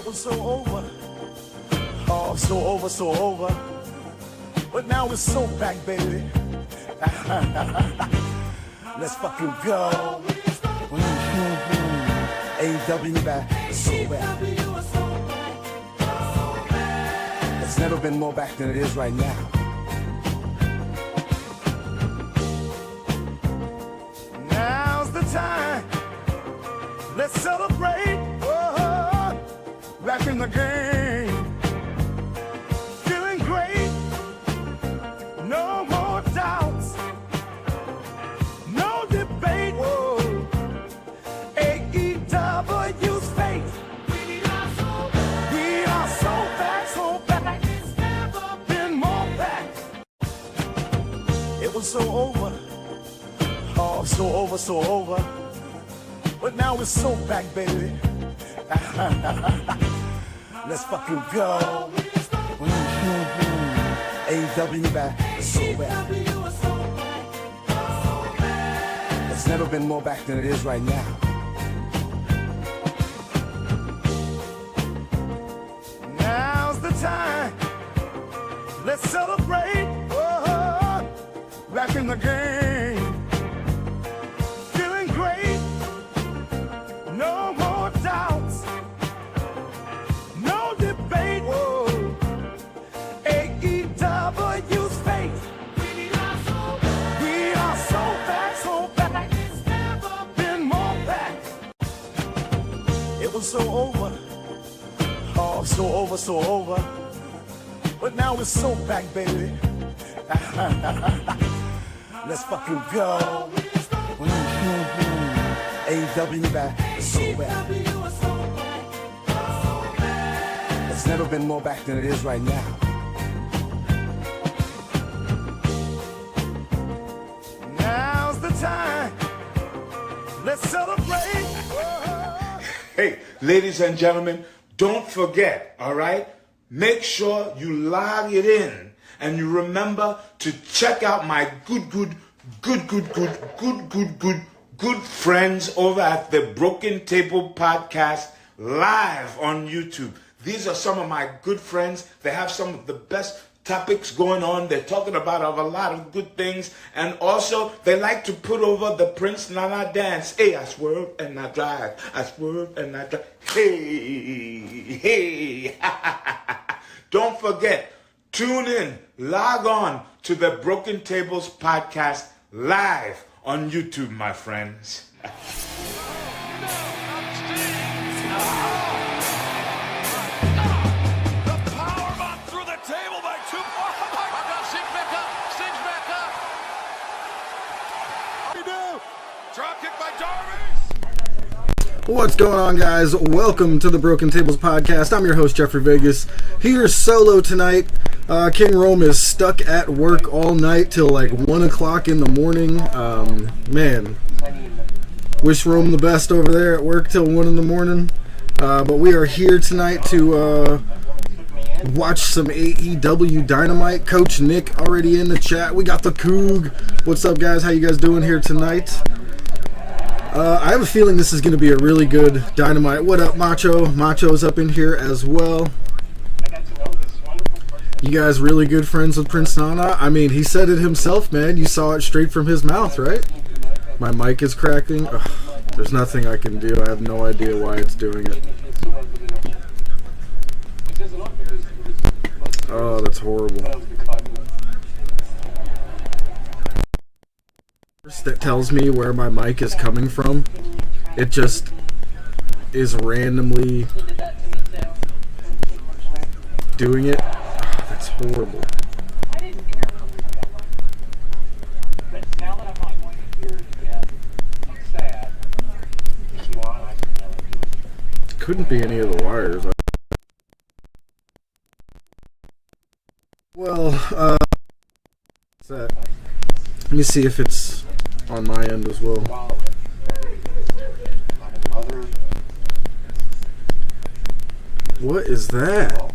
It was so over. Oh, so over, so over. But now it's so back, baby. Let's fucking go. AEW back, so back. It's never been more back than it is right now. Now's the time. Let's celebrate. Oh, back in the game. Feeling great. No more doubts. No debate. Whoa. AEW's fate. We are so back, so back. It's never been more back. It was so over. Oh, so over, so over. But now it's so back, baby. Let's fucking go. AEW back, so back. It's never been more back than it is right now. Now's the time. Let's celebrate. Oh, back in the game. Feeling great. No more doubts. No debate. Whoa. AEW's fate. We are so back, so back. It's never been more back. It was so over. Oh, so over, so over. But now it's so back, baby. Let's fucking go. AEW back, so back. It's never been more back than it is right now. Now's the time. Let's celebrate. Hey, ladies and gentlemen, don't forget, all right? Make sure you log it in and you remember to check out my good friends over at the Broken Table Podcast live on YouTube. These are some of my good friends. They have some of the best topics going on. They're talking about a lot of good things. And also, they like to put over the Prince Nana dance. Hey, I swerve and I drive. I swerve and I drive. Hey. Don't forget, tune in, log on to the Broken Tables Podcast live on YouTube, my friends. What's going on, guys? Welcome to the Broken Tables Podcast. I'm your host, Jeffrey Vegas. Here solo tonight. King Rome is stuck at work all night till like 1 o'clock in the morning. Man, wish Rome the best over there at work till 1 in the morning. But we are here tonight to watch some AEW Dynamite. Coach Nick already in the chat. We got the Coog. What's up, guys? How you guys doing here tonight? I have a feeling this is going to be a really good Dynamite. What up, Macho? Macho's up in here as well. You guys really good friends with Prince Nana? I mean, he said it himself, man. You saw it straight from his mouth, right? My mic is cracking. Ugh, there's nothing I can do. I have no idea why it's doing it. Oh, that's horrible. That tells me where my mic is coming from. It just is randomly doing it. Oh, that's horrible. Couldn't be any of the wires. Well, what's that? Let me see if it's on my end as well. What is that?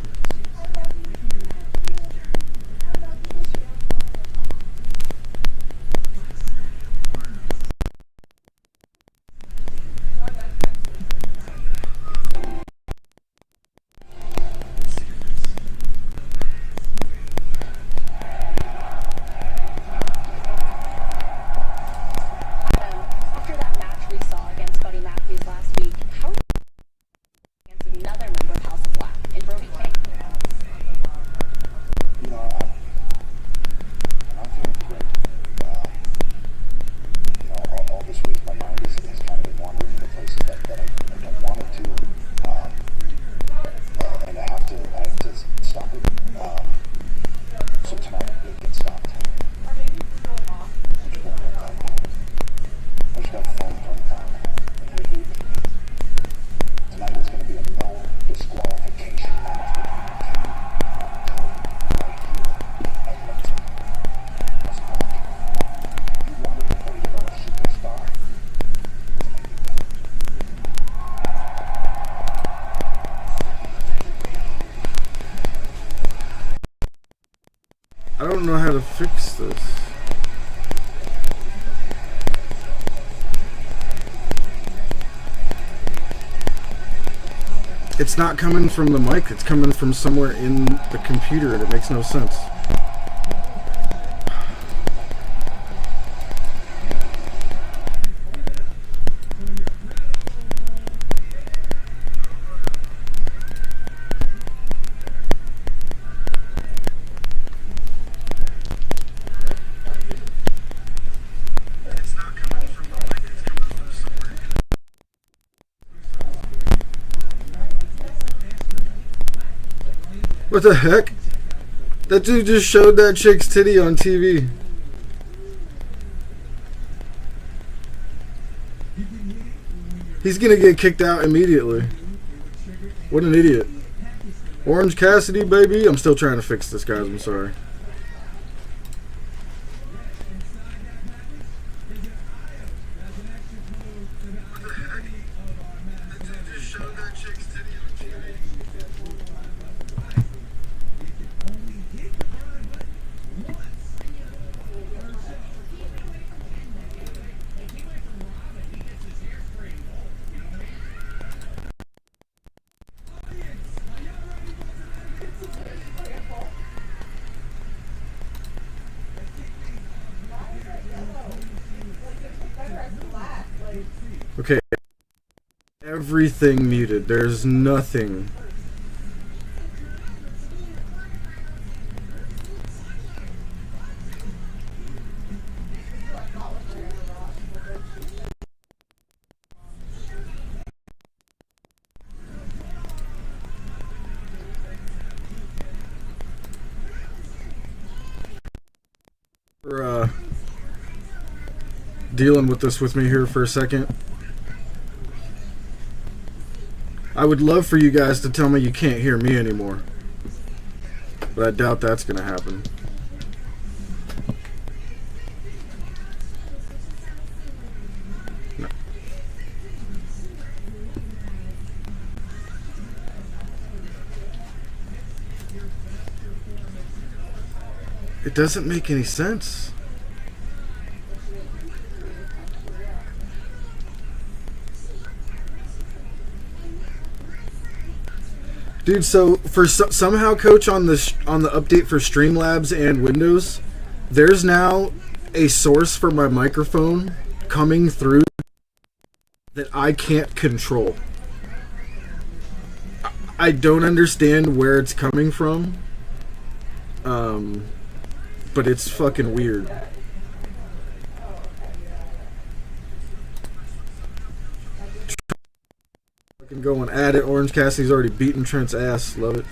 how to fix this. It's not coming from the mic, it's coming from somewhere in the computer, and it makes no sense. What the heck? That dude just showed that chick's titty on TV. He's gonna get kicked out immediately. What an idiot. Orange Cassidy, baby. I'm still trying to fix this, guys. I'm sorry. Okay, everything muted. There's nothing. For dealing with this with me here for a second. I would love for you guys to tell me you can't hear me anymore, but I doubt that's going to happen. No. It doesn't make any sense. Dude, so for somehow, Coach, on the update for Streamlabs and Windows, there's now a source for my microphone coming through that I can't control. I don't understand where it's coming from, but it's fucking weird. Can go and add it. Orange Cassidy's already beaten Trent's ass. Love it.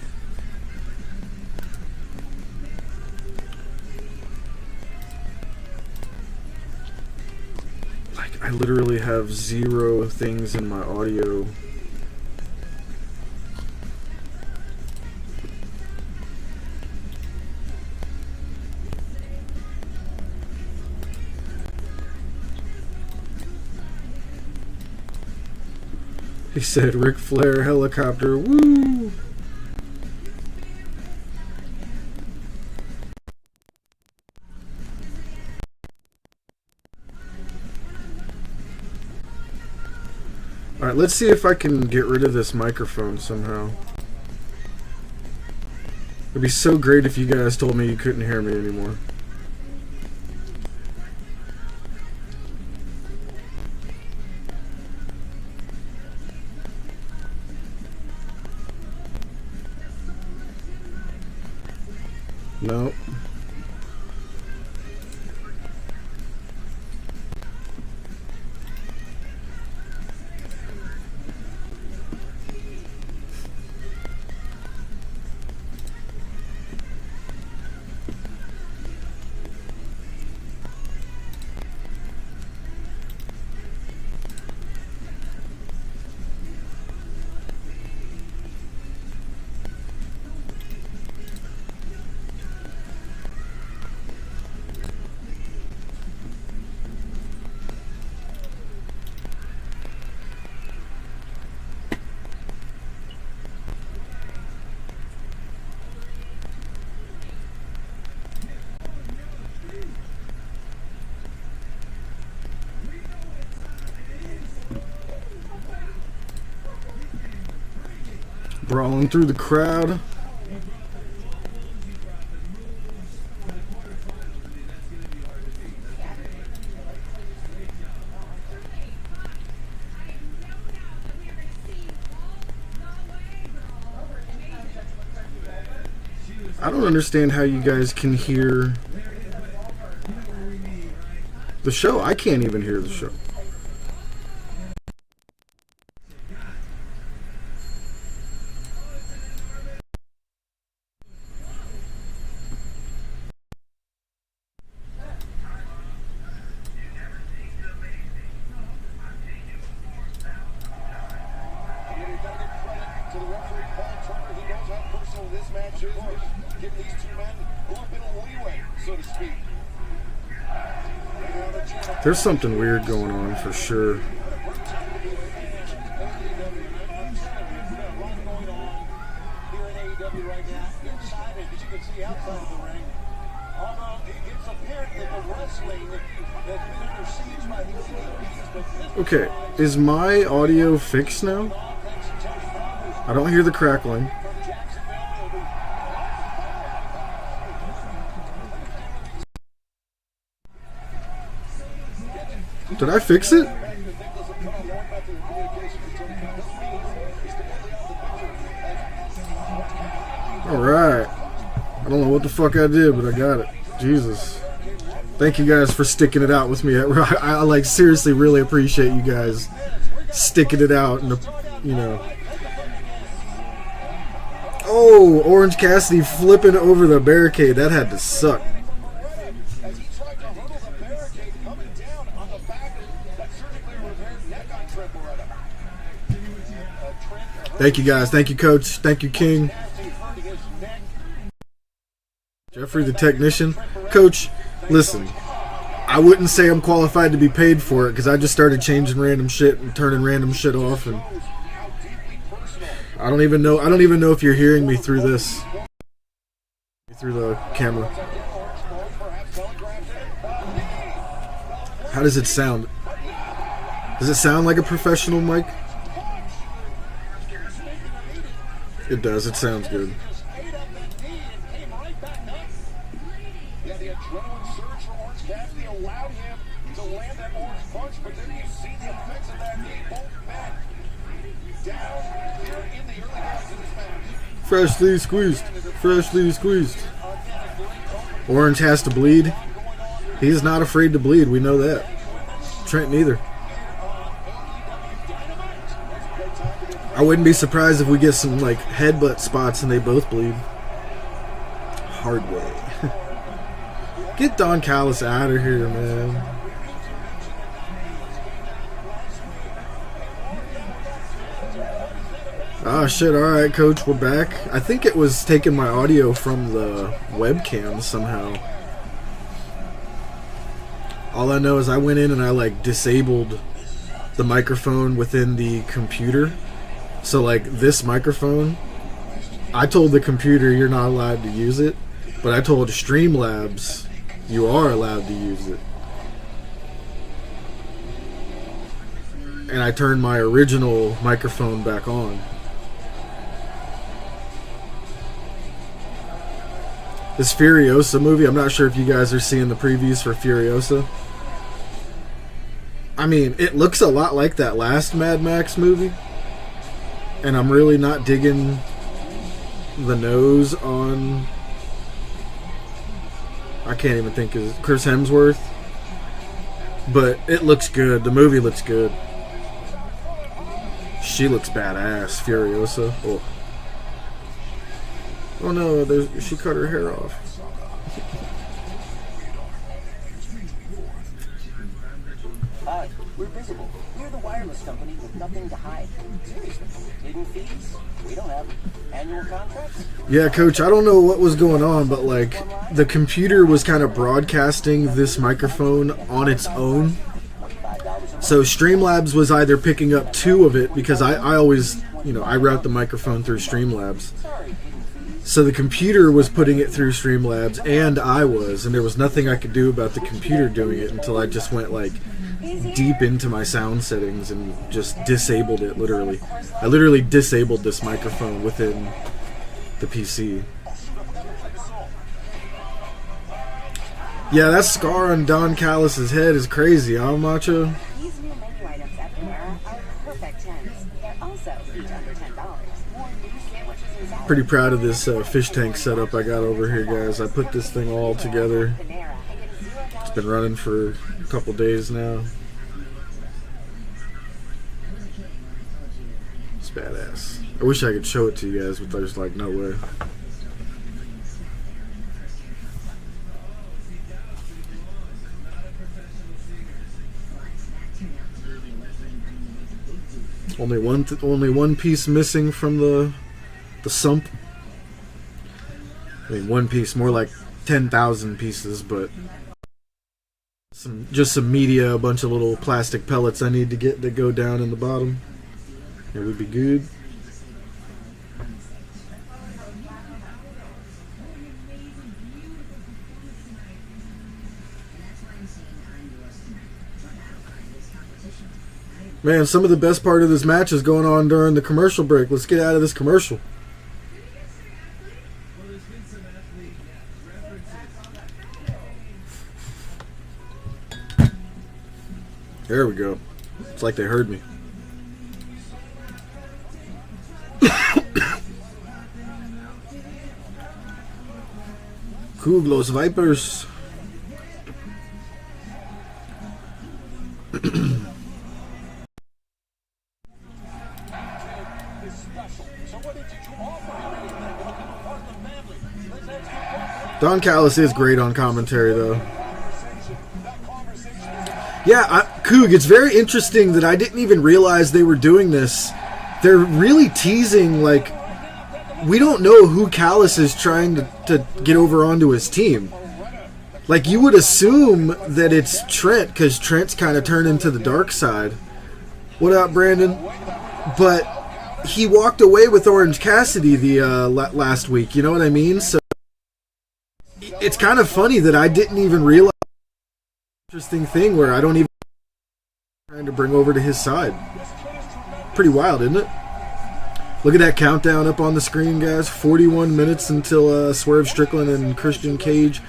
Like, I literally have 0 things in my audio. He said, Ric Flair helicopter, woo! Alright, let's see if I can get rid of this microphone somehow. It'd be so great if you guys told me you couldn't hear me anymore. Nope. Brawling through the crowd. I don't understand how you guys can hear the show. I can't even hear the show. There's something weird going on for sure. Okay, is my audio fixed now? I don't hear the crackling. Did I fix it? Alright. I don't know what the fuck I did, but I got it. Jesus. Thank you guys for sticking it out with me. I like seriously really appreciate you guys sticking it out and, you know. Oh, Orange Cassidy flipping over the barricade. That had to suck. Thank you guys. Thank you, Coach. Thank you, King. Jeffrey, the technician. Coach, listen. I wouldn't say I'm qualified to be paid for it because I just started changing random shit and turning random shit off, and I don't even know if you're hearing me through this, through the camera. How does it sound? Does it sound like a professional mic? It does. It sounds good. Freshly squeezed. Freshly squeezed. Orange has to bleed. He's not afraid to bleed. We know that. Trent neither. I wouldn't be surprised if we get some like headbutt spots and they both bleed. Hard way. Get Don Callis out of here, man. Oh shit, alright, Coach, we're back. I think it was taking my audio from the webcam somehow. All I know is I went in and I like disabled the microphone within the computer. So like this microphone, I told the computer you're not allowed to use it, but I told Streamlabs you are allowed to use it. And I turned my original microphone back on. This Furiosa movie, I'm not sure if you guys are seeing the previews for Furiosa. I mean, it looks a lot like that last Mad Max movie. And I'm really not digging the nose on... I can't even think of Chris Hemsworth. But it looks good. The movie looks good. She looks badass, Furiosa. Oh. Oh no, she cut her hair off. Hi, we're Visible. We're the wireless company with nothing to hide. Seriously, hidden fees? We don't have annual contracts. Yeah, Coach, I don't know what was going on, but like the computer was kind of broadcasting this microphone on its own. So Streamlabs was either picking up two of it because I always, I route the microphone through Streamlabs. So the computer was putting it through Streamlabs, and I was, and there was nothing I could do about the computer doing it until I just went like, deep into my sound settings and just disabled it, literally. I literally disabled this microphone within the PC. Yeah, that scar on Don Callis' head is crazy, huh, Macho? These new menu items at Panera are perfect 10s. They're also each under $10. More new sandwiches and salads. Pretty proud of this fish tank setup I got over here, guys. I put this thing all together. It's been running for a couple days now. It's badass. I wish I could show it to you guys, but there's like no way. Only one piece missing from the sump. I mean, one piece, more like 10,000 pieces, but just some media, a bunch of little plastic pellets I need to get that go down in the bottom. It would be good. Man, some of the best part of this match is going on during the commercial break. Let's get out of this commercial. There we go. It's like they heard me. Kuglos Vipers. Don Callis is great on commentary, though. Yeah, Coog, it's very interesting that I didn't even realize they were doing this. They're really teasing, like, we don't know who Callis is trying to get over onto his team. Like, you would assume that it's Trent, because Trent's kind of turned into the dark side. What up, Brandon? But he walked away with Orange Cassidy the last week, you know what I mean? So it's kind of funny that I didn't even realize interesting thing where I don't even trying to bring over to his side. Pretty wild, isn't it? Look at that countdown up on the screen, guys. 41 minutes until Swerve Strickland and Christian Cage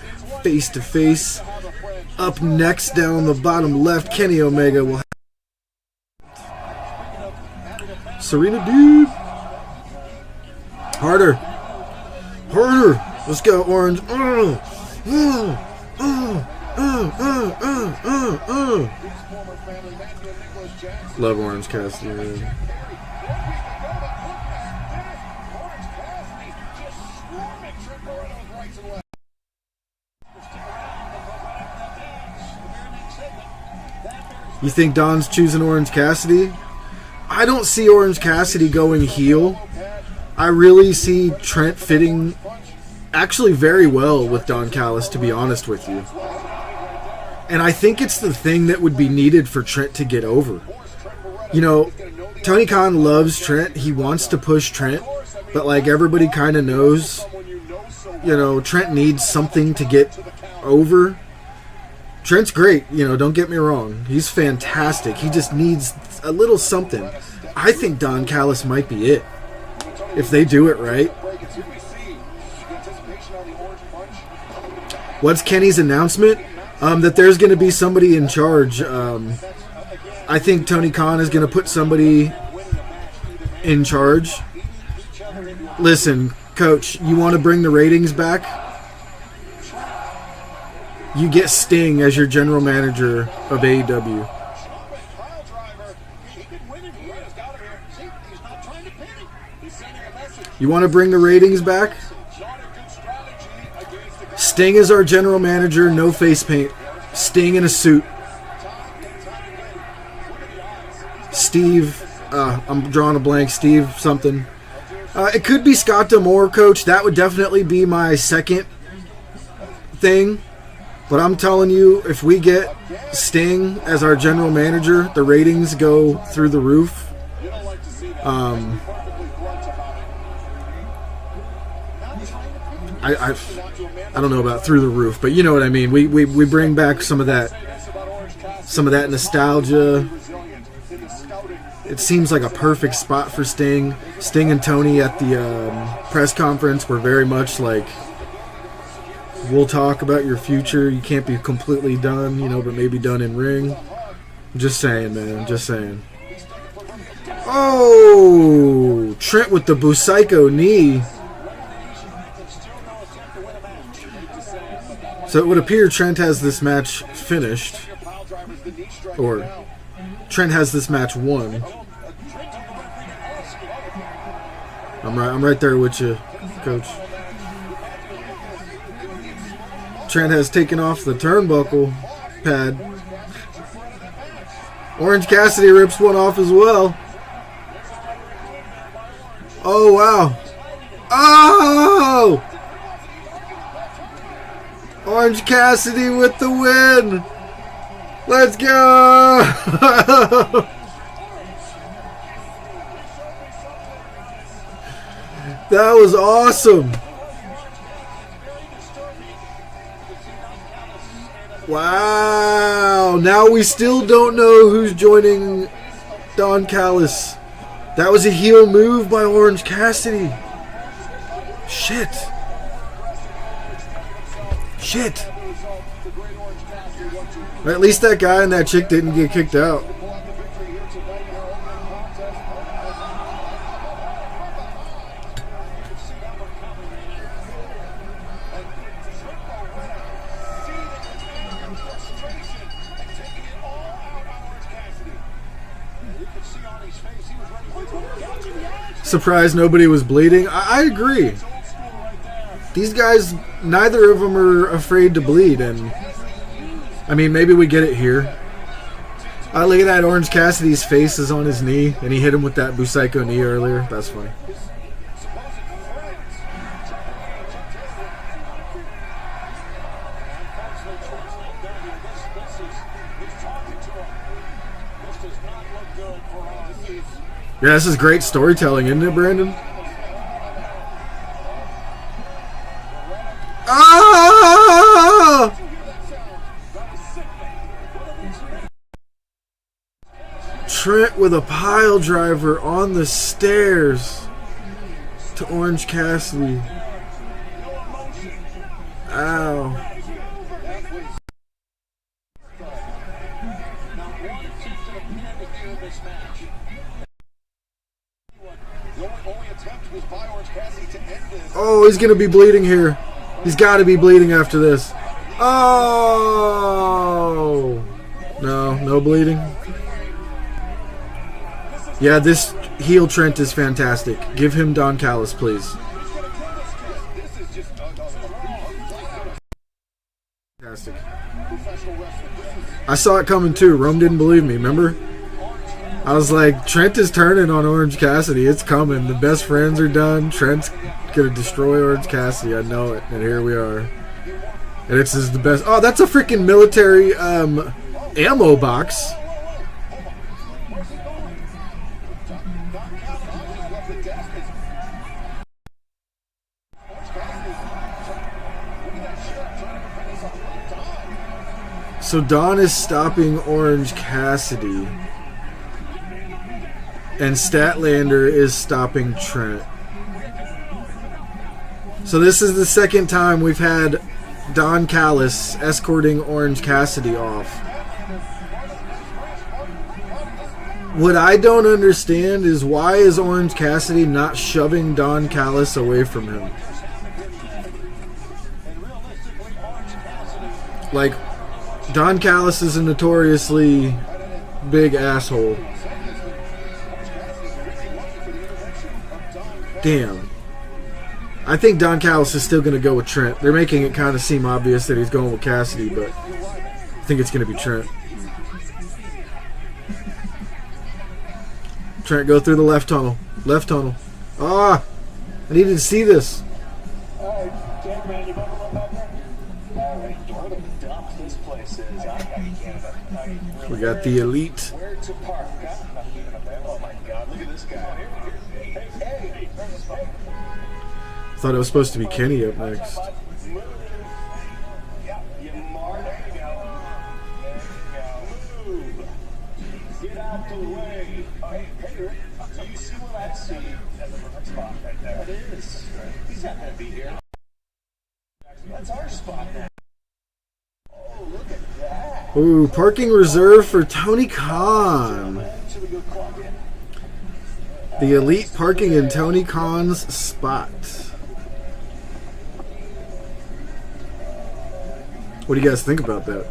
face to face. Up next, down the bottom left, Kenny Omega will have Serena, dude. Harder. Harder. Let's go, Orange. Love Orange Cassidy, man. You think Don's choosing Orange Cassidy? I don't see Orange Cassidy going heel. I really see Trent fitting actually very well with Don Callis, to be honest with you. And I think it's the thing that would be needed for Trent to get over. You know, Tony Khan loves Trent. He wants to push Trent. But like everybody kind of knows, you know, Trent needs something to get over. Trent's great, you know, don't get me wrong. He's fantastic. He just needs a little something. I think Don Callis might be it. If they do it right. What's Kenny's announcement? That there's going to be somebody in charge. I think Tony Khan is going to put somebody in charge. Listen, Coach, you want to bring the ratings back? You get Sting as your general manager of AEW. You want to bring the ratings back? Sting is our general manager, no face paint. Sting in a suit. Steve, I'm drawing a blank, Steve something. It could be Scott D'Amore, Coach. That would definitely be my second thing. But I'm telling you, if we get Sting as our general manager, the ratings go through the roof. I don't know about through the roof, but you know what I mean. We bring back some of that some of that nostalgia. It seems like a perfect spot for Sting. Sting and Tony at the press conference were very much like, we'll talk about your future. You can't be completely done, but maybe done in ring. Just saying, man. Just saying. Oh! Trent with the Busaiku knee. So it would appear Trent has this match finished. Or Trent has this match won. I'm right there with you, Coach. Trent has taken off the turnbuckle pad. Orange Cassidy rips one off as well. Oh, wow. Oh! Orange Cassidy with the win. Let's go! That was awesome. Wow. Now we still don't know who's joining Don Callis. That was a heel move by Orange Cassidy. Shit. At least that guy and that chick didn't get kicked out. Surprised nobody was bleeding. I agree. These guys, neither of them are afraid to bleed, and I mean, maybe we get it here. Look at that. Orange Cassidy's face is on his knee, and he hit him with that Busaiku knee earlier. That's funny. Yeah, this is great storytelling, isn't it, Brandon? Ah! Trent with a pile driver on the stairs to Orange Cassidy. Ow. Oh, he's going to be bleeding here. He's got to be bleeding after this. Oh! No bleeding. Yeah, this heel Trent is fantastic. Give him Don Callis, please. Fantastic. I saw it coming too. Rome didn't believe me, remember? I was like, Trent is turning on Orange Cassidy. It's coming. The best friends are done. Trent's going to destroy Orange Cassidy. I know it. And here we are. And it's the best. Oh, that's a freaking military ammo box. So Don is stopping Orange Cassidy. And Statlander is stopping Trent. So this is the second time we've had Don Callis escorting Orange Cassidy off. What I don't understand is why is Orange Cassidy not shoving Don Callis away from him? Like, Don Callis is a notoriously big asshole. Damn. I think Don Callis is still going to go with Trent. They're making it kind of seem obvious that he's going with Cassidy, but I think it's going to be Trent. Trent, go through the left tunnel. Left tunnel. Ah! I needed to see this. We got the Elite. Thought it was supposed to be Kenny up next. Get out the way. Hey, Rick, do you see what I see? That's the perfect spot right there. It is. He's not going to be here. That's our spot now. Oh, look at that. Ooh, parking reserved for Tony Khan. Should we go clock in? The elite parking in Tony Khan's spot. What do you guys think about that?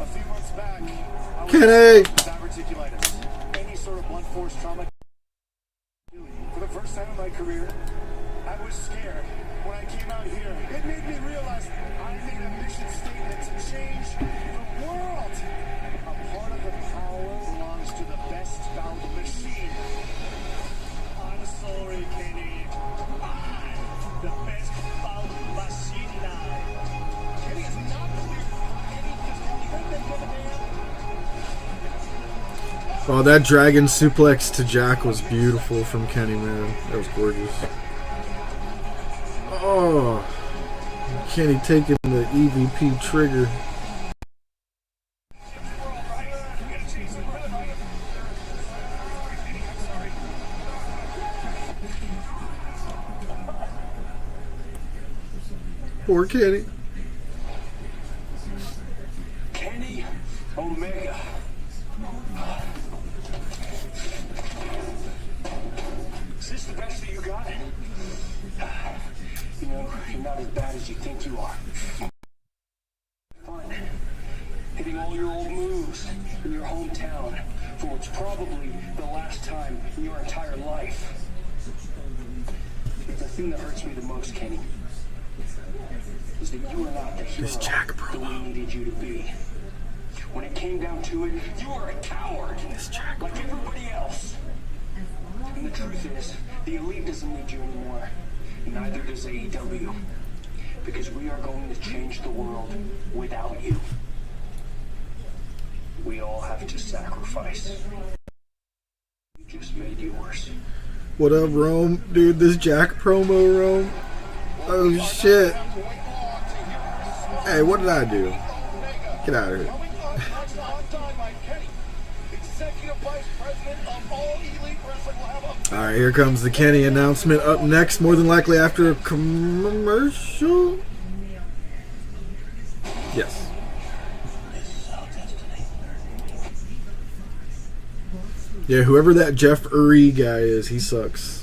A few months back, I was Kenny! diverticulitis. Any sort of blunt force trauma. For the first time in my career, I was scared. When I came out here, it made me realize I made a mission statement to change the world. A part of the power belongs to the best bout machine. I'm sorry, Kenny. I'm the best bout machine now. Kenny is not clear for any physical event. Oh, that dragon suplex to Jack was beautiful from Kenny, man. That was gorgeous. Oh, Kenny taking the EVP trigger. Poor Kenny. Kenny Omega. Is this the best that you got? You know, you're not as bad as you think you are. Fun. Hitting all your old moves in your hometown for what's probably the last time in your entire life. But the thing that hurts me the most, Kenny, is that you are not the hero This Jack that promo. we needed you to be. When it came down to it, you are a coward, like everybody else. And the truth is, the elite doesn't need you anymore. Neither does AEW. Because we are going to change the world without you. We all have to sacrifice. You just made yours. What up, Rome? Dude, this Jack promo, Rome? Oh, shit. Hey, what did I do? Get out of here. Alright, here comes the Kenny announcement. Up next, more than likely after a commercial? Yes. Yeah, whoever that Jeff Uri guy is, he sucks.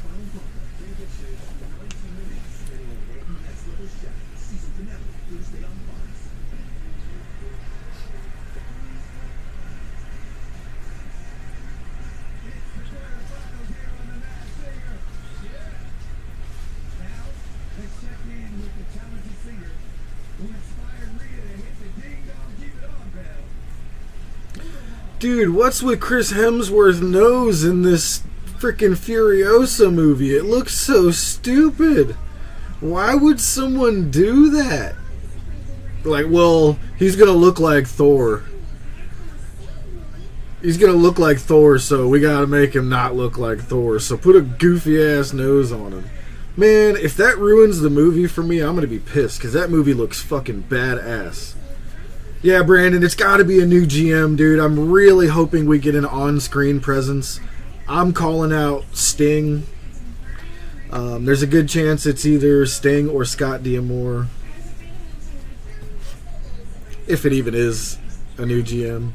Dude, what's with Chris Hemsworth's nose in this freaking Furiosa movie? It looks so stupid. Why would someone do that? Like, well, he's gonna look like Thor. He's gonna look like Thor, so we gotta make him not look like Thor. So put a goofy ass nose on him. Man, if that ruins the movie for me, I'm gonna be pissed, because that movie looks fucking badass. Yeah, Brandon, it's got to be a new GM, dude. I'm really hoping we get an on-screen presence. I'm calling out Sting. There's a good chance it's either Sting or Scott D'Amore. If it even is a new GM.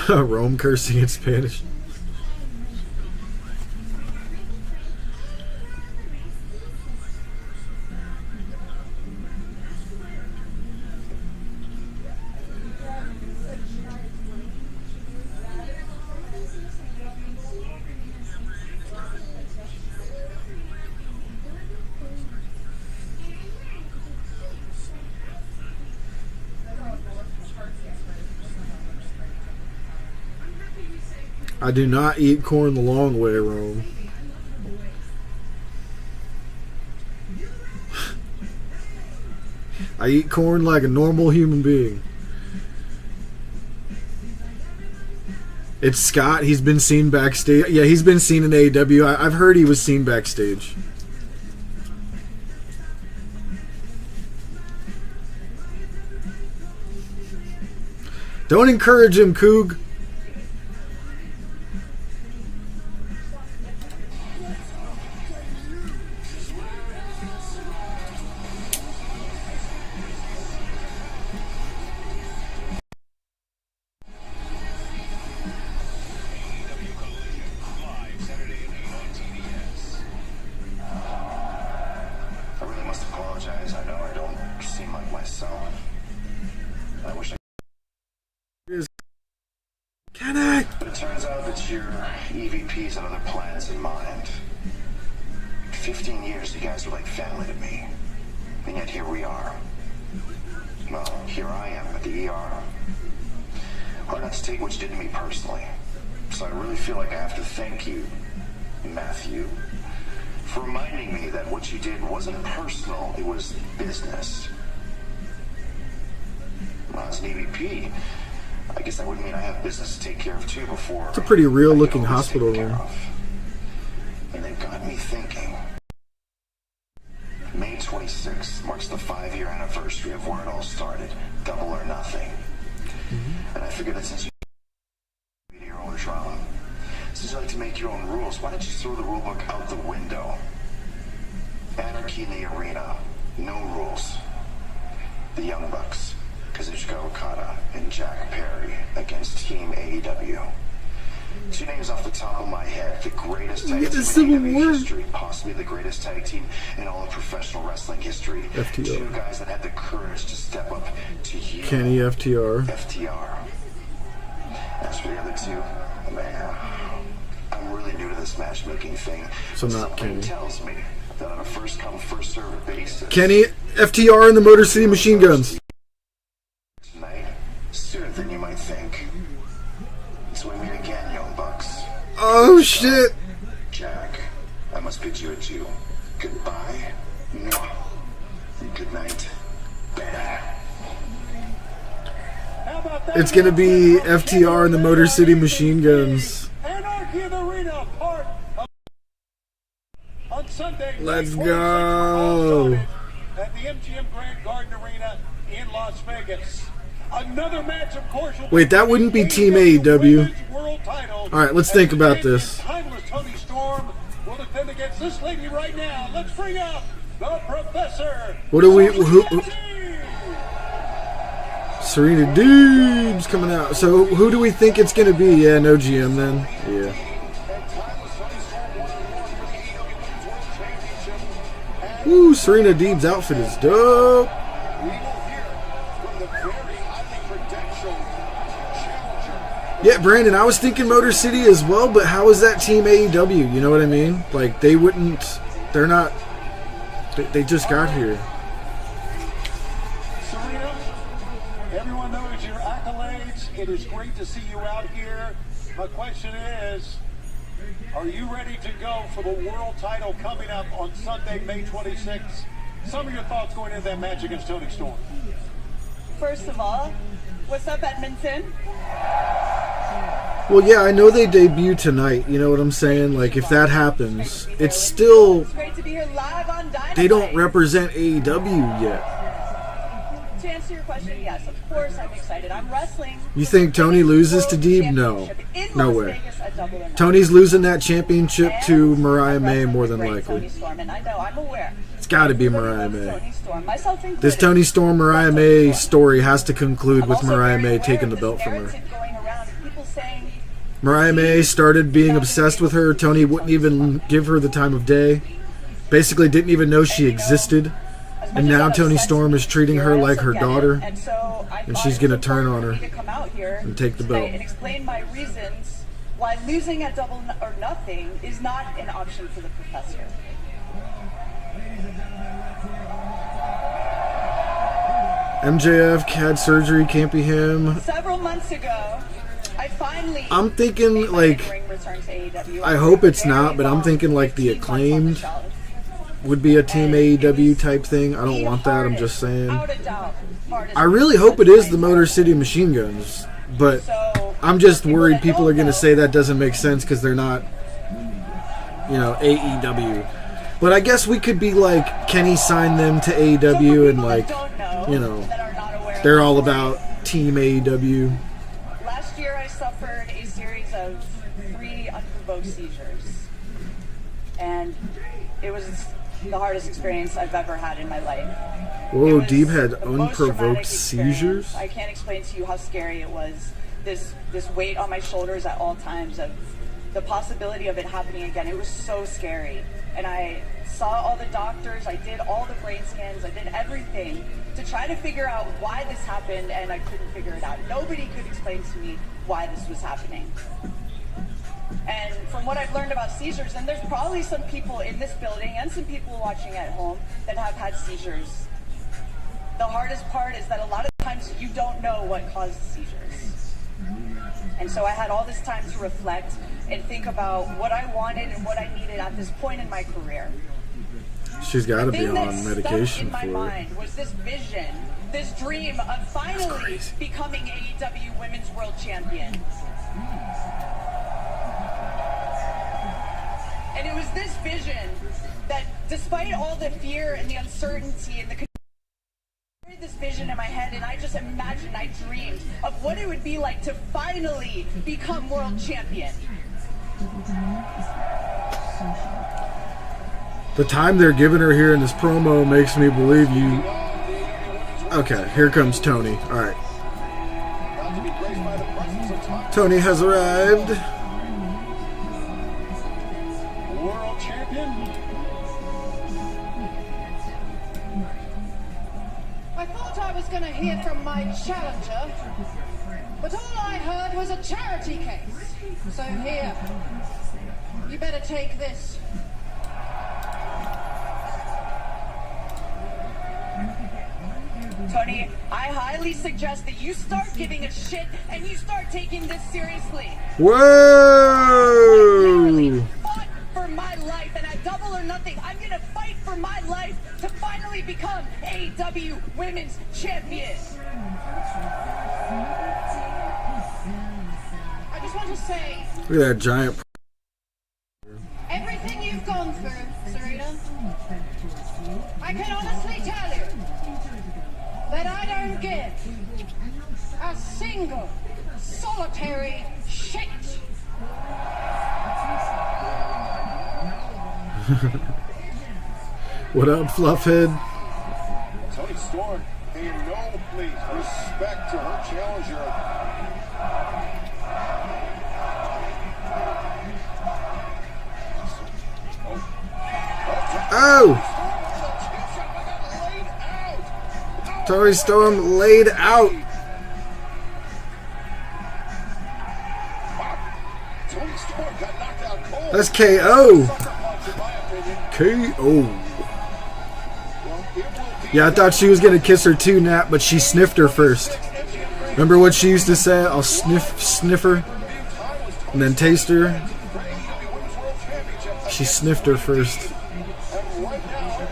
Rome cursing in Spanish. I do not eat corn the long way, Rome. I eat corn like a normal human being. It's Scott. He's been seen backstage. Yeah, he's been seen in AEW. I've heard he was seen backstage. Don't encourage him, Coog. I really must apologize. I know I don't seem like myself. I wish I. Kenny! But it turns out that your EVPs had other plans in mind. 15 years, you guys were like family to me. And yet here we are. Well, here I am at the ER. Hard not to take what you did to me personally. So I really feel like I have to thank you, Matthew, for reminding me that what you did wasn't personal, it was business. Well, as an EVP, I guess that would mean I have business to take care of too before. It's a pretty real I get looking all this hospital taken care room. of. And it got me thinking. May 26th marks the 5-year anniversary of where it all started. Double or nothing. And I figured that since you to your own drama, since you like to make your own rules, why don't you throw the rule book out the window? Anarchy in the arena. No rules. The Young Bucks, Kazuchika Okada and Jack Perry against Team AEW. 2 names off the top of my head. The greatest tag Get team the Civil in War. AEW history. Possibly the greatest tag team in all of professional wrestling history. FTR. 2 guys that had the courage to step up to you. Kenny FTR. FTR. As for the other 2, man, I'm really new to this matchmaking thing. So not Something Kenny. tells me that on a first come, first served basis. Kenny FTR and the Motor City Machine Guns. Tonight, sooner than you might think. So we meet again, Young Bucks. Oh shit! Jack, I must bid you adieu. Goodbye. Mwah. And good night. Bad. It's gonna be FTR and the Motor City Machine Guns. Anarchy in the Arena, part of on Sunday. Let's May 26th, go. at the MGM Grand Garden Arena in Las Vegas. Another match, of course. will Wait, that wouldn't be Team AEW. Women's World title. All right, let's As think the about champion, this. Timeless Toni Storm will defend against this lady right now. Let's bring up the Professor. What do we- who- Serena Serena Deeb's coming out. So who do we think it's gonna be? Yeah, no GM then. Yeah. Ooh, Serena Deeb's outfit is dope. We will hear from the very highly credentialed challenger. Yeah, Brandon, I was thinking Motor City as well, but how is that Team AEW? You know what I mean? Like, they wouldn't, they're not, they just got here. Serena, everyone knows your accolades. It is great to see you out here. My question is, are you ready to go for the world title coming up on Sunday, May 26th? Some of your thoughts going into that match against Toni Storm. First of all, what's up, Edmonton? Well, yeah, I know they debut tonight. You know what I'm saying? Like, if that happens, it's still, It's great to be here live on Dynamite. they don't represent AEW yet. To answer your question, yes, of course I'm excited. I'm wrestling. You think Tony loses to Deeb? No. No way. Tony's losing that championship to Mariah May more than likely. And I know, I'm aware. It's got to be Mariah May. Toni Storm, myself included. This Tony Storm Mariah May story has to conclude I'm with also Mariah very May aware taking of the this belt from her. narrative going around of people saying, Mariah May started being obsessed with her. Tony wouldn't even give her the time of day. Basically didn't even know she existed. as much And as now I'm Toni obsessed Storm is with treating her I like also her get it. daughter. And so I And thought she's it gonna was turn important on for her me to come out here and take the tonight belt. and explain my reasons why losing at Double or Nothing is not an option for the Professor. MJF had surgery, can't be him. Several months ago, I finally I'm thinking, made my like, ring return to AEW. I hope it's Very not, but I'm long, thinking like the 15 months on the Acclaimed shelf. would be a Team And it AEW was type thing. I don't the want that, I'm just hardest, saying. without a doubt, hardest I really hope it is the Motor City Machine Guns, but So, I'm just people worried that people don't are going to know- say that doesn't make sense because they're not, you know, AEW. But I guess we could be like, Kenny signed them to So for AEW and people like, that don't know, you know, that are not aware they're of all the about Team AEW. suffered a series of 3 unprovoked seizures. And it was the hardest experience I've ever had in my life. Whoa, Deeb had The most traumatic unprovoked experience. seizures? I can't explain to you how scary it was. This weight on my shoulders at all times of the possibility of it happening again. It was so scary. And I saw all the doctors, I did all the brain scans, I did everything to try to figure out why this happened, and I couldn't figure it out. Nobody could explain to me why this was happening. And from what I've learned about seizures, and there's probably some people in this building and some people watching at home that have had seizures. The hardest part is that a lot of times you don't know what caused the seizures. And so I had all this time to reflect and think about what I wanted and what I needed at this point in my career. She's got to be The thing on that medication stuck for in my it. mind was this vision, this dream of finally becoming AEW Women's World Champion. And it was this vision that, despite all the fear and the uncertainty and the I had this vision in my head, and I just imagined, I dreamed of what it would be like to finally become world champion. The time they're giving her here in this promo makes me believe you. Okay, here comes Tony. All right. Tony has arrived. World champion. I thought I was going to hear from my challenger, but all I heard was a charity case. So here, you better take this. Tony, I highly suggest that you start giving a shit and you start taking this seriously. Whoa! Fought for my life, and at Double or Nothing, I'm gonna fight for my life to finally become AEW Women's Champion. I just want to say, Look at that giant. everything you've gone through, Serena, I can honestly tell you that I don't give a single solitary shit. What up, Fluffhead? Tony Storm paying no respect to her challenger. Oh! Tony Storm laid out. Tony Storm got knocked out cold. That's KO. Sucker punch, in my opinion. KO. Well, it will be Yeah, I thought she was gonna kiss her too, Nat, but she sniffed her first. Remember what she used to say? I'll sniff her, and then taste her. She sniffed her first.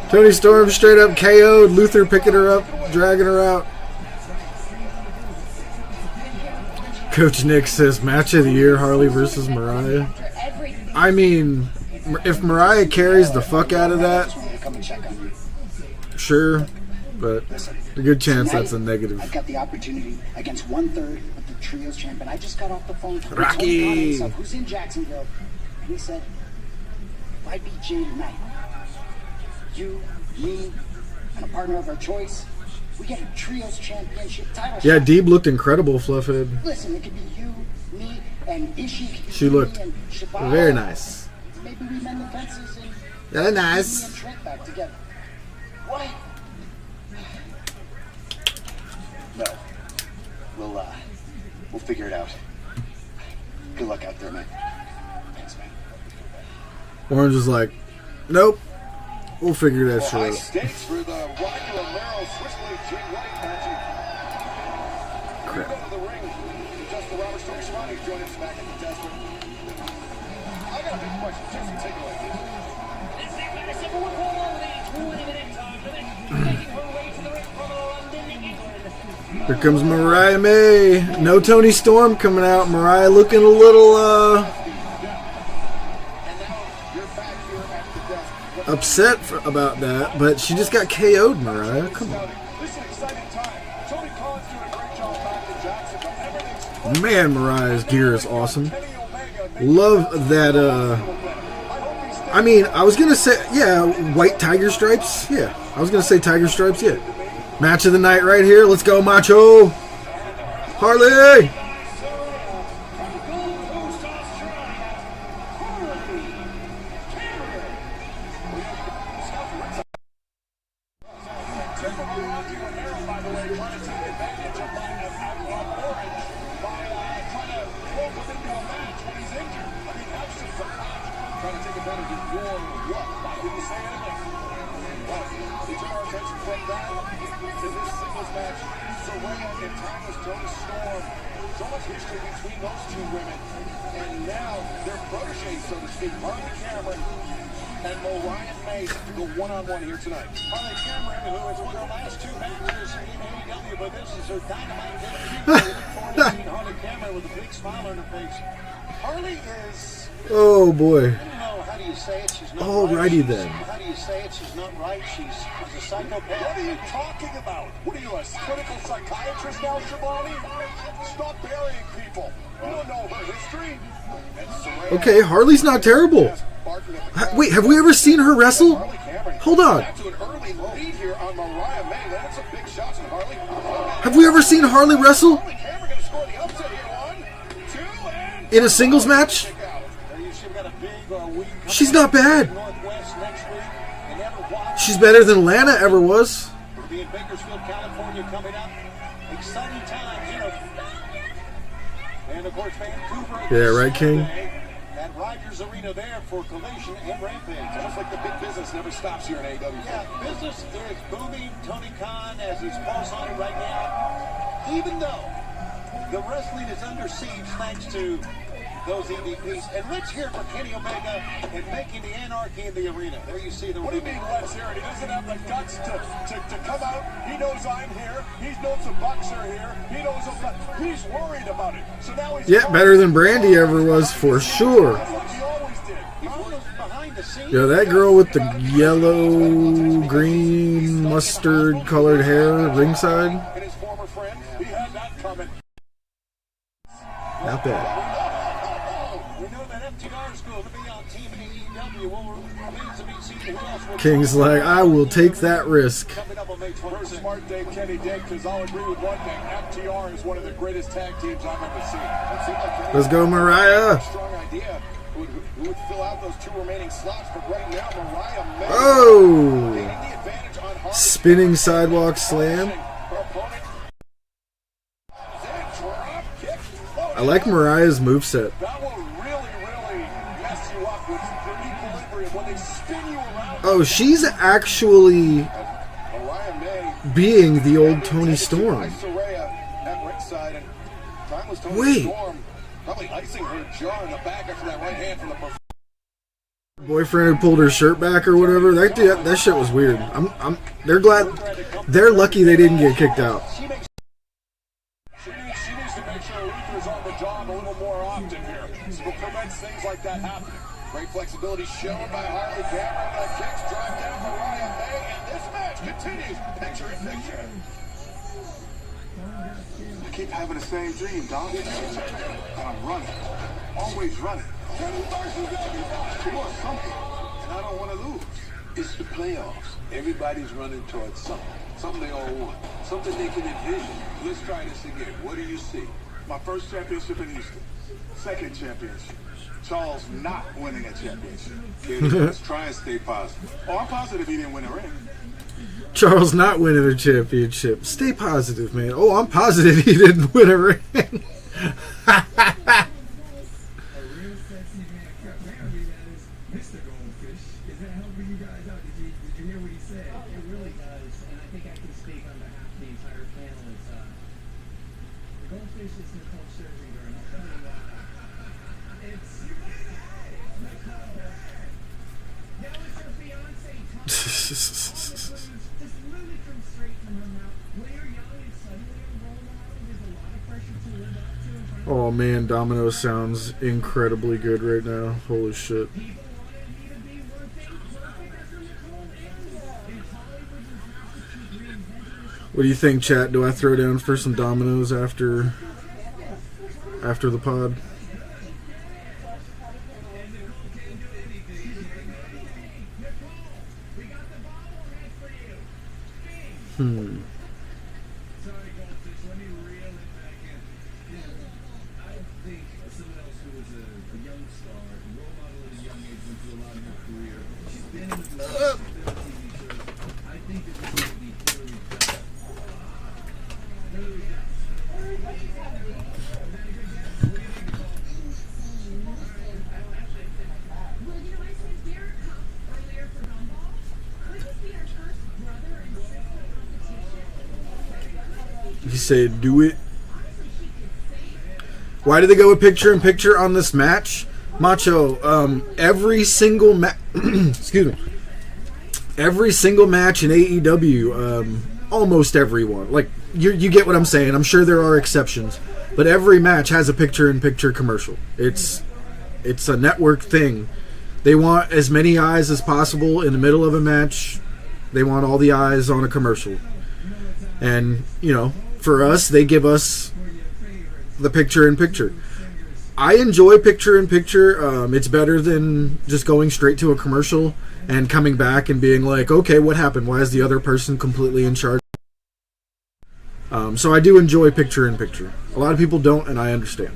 Tony Storm straight up KO'd. Luther picking her up, dragging her out. Coach Nick says match of the year, Harley versus Mariah. I mean, if Mariah carries the fuck out of that, sure, but a good chance that's a negative. I've got the opportunity against 1/3 of the trios champion. I just got off the phone with Tony Rocky. Khan himself, who's in Jacksonville, and he said, if I beat Jay tonight, you, me, and a partner of our choice, we get a trios championship title Yeah, shot. Deeb looked incredible, Fluffhead. Listen, it could be you, me, and Ishii. She looked and Shibata. very nice. Maybe we mend the fences and Very me nice. and Trent back together. What? No. We'll figure it out. Good luck out there, man. Thanks, man. Orange was like, nope, we'll figure that high shit out. stakes for the Rocky Romero Switchblade Jay White match. Crap. Go to the ring. Just the Robert Storm Shivani joining us back at the test room. I got a big question. Jesse, take it away. Here comes Mariah May. No Tony Storm coming out. Mariah looking a little upset about that, but she just got KO'd, Mariah. Come on. This is an exciting time. Tony Khan's doing a great job back in Jackson, but everything's Man, Mariah's gear is awesome. Love that, I mean, I was going to say, yeah, white tiger stripes. Yeah, I was going to say tiger stripes, yeah. Match of the night right here. Let's go, Macho. Harley. One-on-one here tonight. Harley Cameron, who has won her last 2 matches in AEW, but this is her Dynamite debut. Harley Cameron with a big smile on her face. Harley is... Oh, boy. I don't know, how do you say it? She's not Alrighty right. then. How do you say it? She's not right. She's a psychopath. What are you talking about? What are you, a clinical psychiatrist now, Shivani? Stop burying people. You don't know her history. Okay, Harley's not terrible. Wait, have we ever seen her wrestle? Hold on. Have we ever seen Harley wrestle? In a singles match? She's not bad. She's better than Lana ever was. Yeah, right, King? At Rogers Arena there for Collision and Rampage. Almost like the big business never stops here in AEW. Yeah, business is booming. Tony Khan has his pulse on it right now. Even though the wrestling is under siege thanks to those EVPs. And let's hear from Kenny Omega and making the anarchy in the arena. There you see the... What do you mean let's hear it? He doesn't have the guts to come out. He knows I'm here. He knows the Bucks are here. He knows he's worried about it. So now he's... Yeah, better than Brandy ever was, for sure. He always did. He was behind the scenes. Yeah, that girl with the yellow, green, mustard-colored hair ringside. And his former friend, he had that coming. Not bad. King's like, I will take that risk. Smart Dave, Kenny Dick, because I'll agree with one thing. FTR is one of the greatest tag teams I've ever seen. Let's go, Mariah. Strong idea who would fill out those 2 remaining slots, but right now, Mariah Oh! Spinning sidewalk slam. I like Mariah's moveset. That will really mess you up with your equilibrium when they spin you around. Oh, she's actually being the old Tony Storm. Wait. Probably icing her jaw in the back after that right hand from the Boyfriend had pulled her shirt back or whatever. That shit was weird. They're lucky they didn't get kicked out. She needs to make sure Luther's on the job a little more often here. So it prevents things like that happening. Great flexibility shown by Harley Cameron. The kicks drive down Mariah May, and this match continues. Picture in picture. I keep having the same dream, Dom. I'm running. Always running. You want something, and I don't want to lose. It's the playoffs. Everybody's running towards something. Something they all want. Something they can envision. Let's try this again. What do you see? My first championship in Houston. Second championship. Charles not winning a championship. Let's try and stay positive. Oh, I'm positive he didn't win a ring. Charles not winning a championship. Stay positive, man. Oh, I'm positive he didn't win a ring. Oh man, Domino sounds incredibly good right now. Holy shit. What do you think, chat? Do I throw down for some Dominoes after after the pod. He said, do it. Why did they go with picture-in-picture on this match? Macho, every single excuse me. Every single match in AEW, almost everyone. Like, you get what I'm saying. I'm sure there are exceptions. But every match has a picture-in-picture commercial. It's a network thing. They want as many eyes as possible in the middle of a match. They want all the eyes on a commercial. And, you know, for us, they give us the picture-in-picture. I enjoy picture-in-picture. It's better than just going straight to a commercial and coming back and being like, okay, what happened? Why is the other person completely in charge? So I do enjoy picture-in-picture. A lot of people don't, and I understand.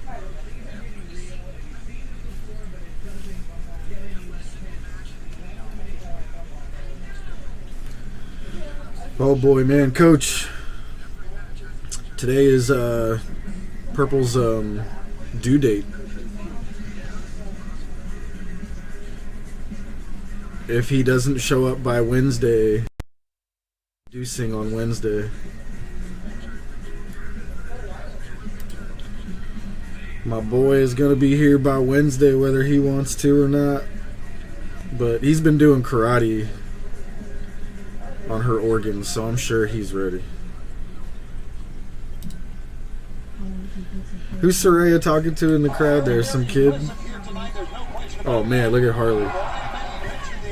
Oh boy, man, Coach. Today is Purple's due date. If he doesn't show up by Wednesday, producing on Wednesday. My boy is going to be here by Wednesday whether he wants to or not. But he's been doing karate on her organs, so I'm sure he's ready. Who's Saraya talking to in the crowd there? Some kid? Oh man, look at Harley.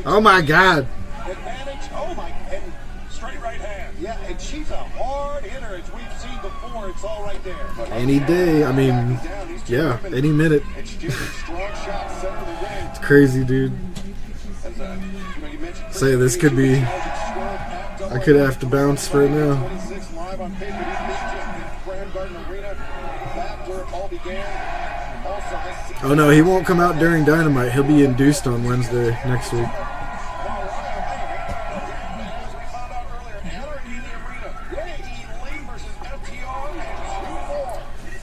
Oh my God. Advantage. Oh my. And straight right hand. Yeah, and she's a hard hitter as we've seen before. It's all right there. Any day. I mean, yeah, any minute. It's crazy, dude. Say this could be. I could have to bounce right now. Oh no, he won't come out during Dynamite. He'll be induced on Wednesday next week.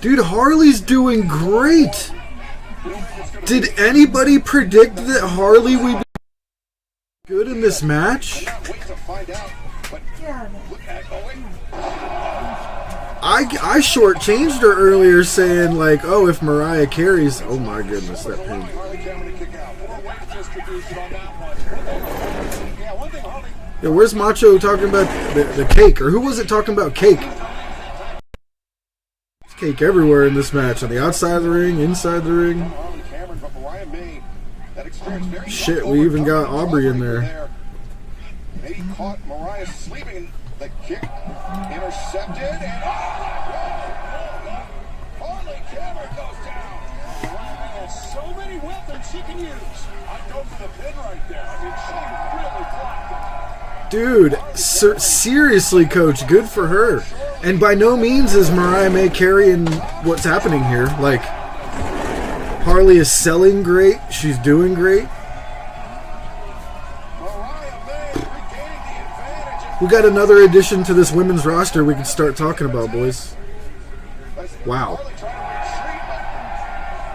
Dude, Harley's doing great. Did anybody predict that Harley would be good in this match? I shortchanged her earlier saying like, oh, if Mariah carries, oh my goodness, that pain. Yeah, where's Macho talking about the cake? Or who was it talking about cake? There's cake everywhere in this match. On the outside of the ring, inside the ring. Shit, we even got Aubrey in there. They caught Mariah sleeping. The kick intercepted, and Harley Cameron goes down. Mariah has so many weapons she can use. I'd go for the pin right there. I mean, she really blocked it. Dude, seriously, Coach, good for her. And by no means is Mariah May carrying what's happening here. Like, Harley is selling great. She's doing great. We got another addition to this women's roster we can start talking about, boys. Wow.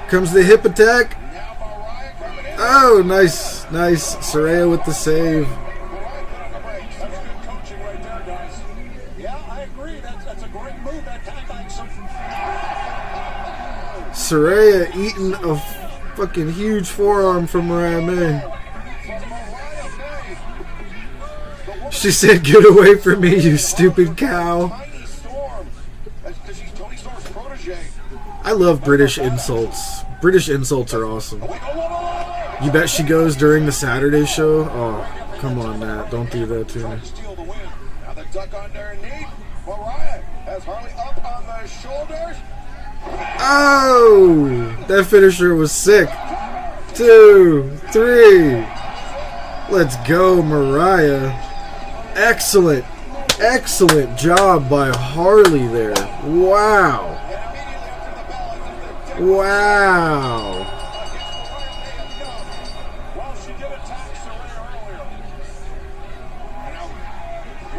Comes the hip attack. Oh, nice. Nice. Saraya with the save. Saraya eating a fucking huge forearm from Mariah May. She said, get away from me, you stupid cow. I love British insults. British insults are awesome. You bet she goes during the Saturday show? Oh, come on, Nat. Don't do that to me. Now the duck underneath. Mariah has Harley up on the shoulders. Oh, that finisher was sick. 2, 3. Let's go, Mariah. Excellent, excellent job by Harley there. Wow. Wow. Well, she did attack Saraya earlier.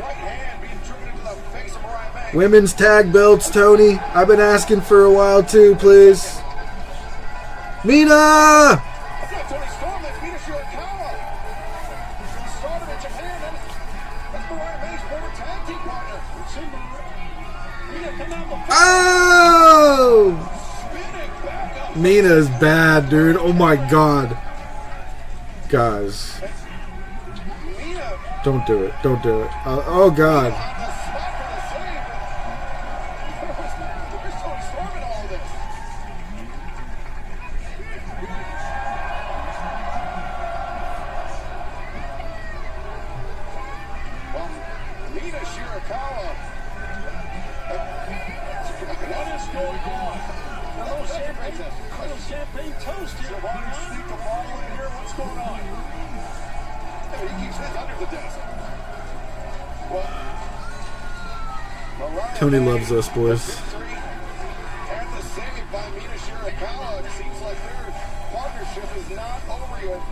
Right hand being driven into the face of Mariah May. Women's tag belts, Tony. I've been asking for a while too, please. Mina! That's not Tony Storm, that's Mina Shirakawa. She started in Japan. That's Mariah May's former tag team partner. Mina come out the Oh! spinning back up. Mina's bad, dude. Oh my god. Guys. Mina Don't do it. Don't do it. Oh god. on the spot for the save. Where's Tony Storm in all of this? Well, Mina Shirakawa. What is going on? A little champagne toast. A little champagne toast here. Giovanni sneak a bottle in here. What's going on? Yeah, but he keeps his under the desk. Well, Mariah Tony May, loves us, boys. the victory and the save by Mina Shirakawa. It seems like their partnership is not over yet.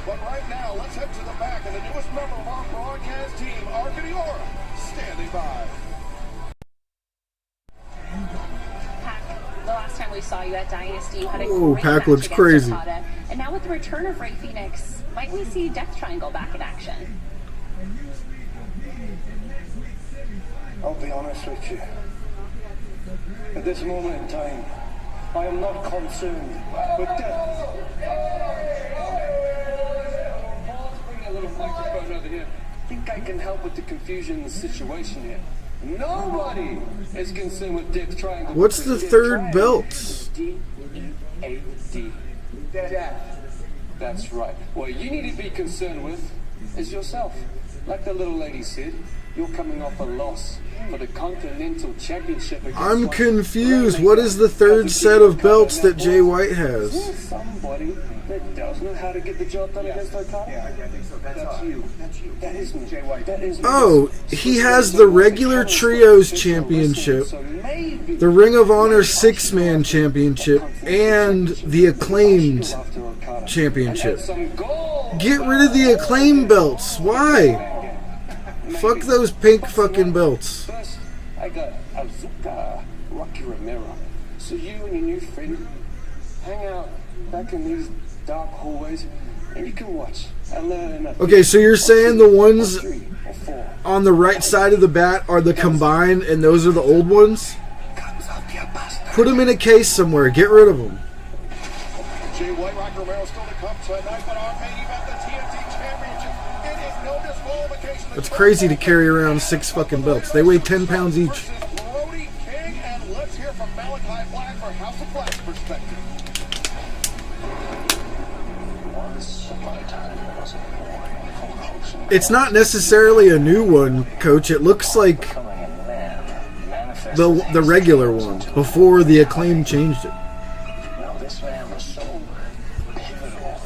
But right now, let's head to the back. And the newest member of our broadcast team, Arcadiora, standing by. The last time we saw you at Dynasty, you had a Ooh, great Pac match looks against crazy. Okada. And now with the return of Ray Phoenix, might we see Death Triangle back in action? I'll be honest with you. At this moment in time, I am not concerned with death. Paul's bringing a little microphone over here. I think I can help with the confusion in the situation here. Nobody is concerned with Death Triangle. What's the third belt? D-E-A-D. Death. That's right. What you need to be concerned with is yourself. Like the little lady said, you're coming off a loss for the Continental Championship. I'm confused. What is the third set of belts that Jay White has? Somebody that does know how to get the job done against Okada? Yeah, I think so. That's you. That's you. That is me. Jay White. That is me. Oh, he has the regular Trios Championship, the Ring of Honor 6-Man Championship, and the Acclaimed Championship. Get rid of the Acclaimed belts. Why? Fuck those pink fucking belts. First, I got Azuka Rocky Romero. So you and your new friend hang out back in these dark hallways, and you can watch and learn. Okay, so you're saying the ones 3 or 4 on the right side of the bat are the combined, and those are the old ones? comes up your bastard. Put them in a case somewhere. Get rid of them. Jay White, Rocky Romero still to come tonight, but our main event, the TNT Championship, it is no disqualification. It's crazy to carry around 6 fucking belts. They weigh 10 pounds each. Versus Brody King, and let's hear from Malachi Black for House of Black's perspective. Once upon a time, there was a boy full of hopes and It's not necessarily a new one, Coach. It looks like becoming a man, manifested the regular one before the Acclaim changed it. Now, this man was so pivotal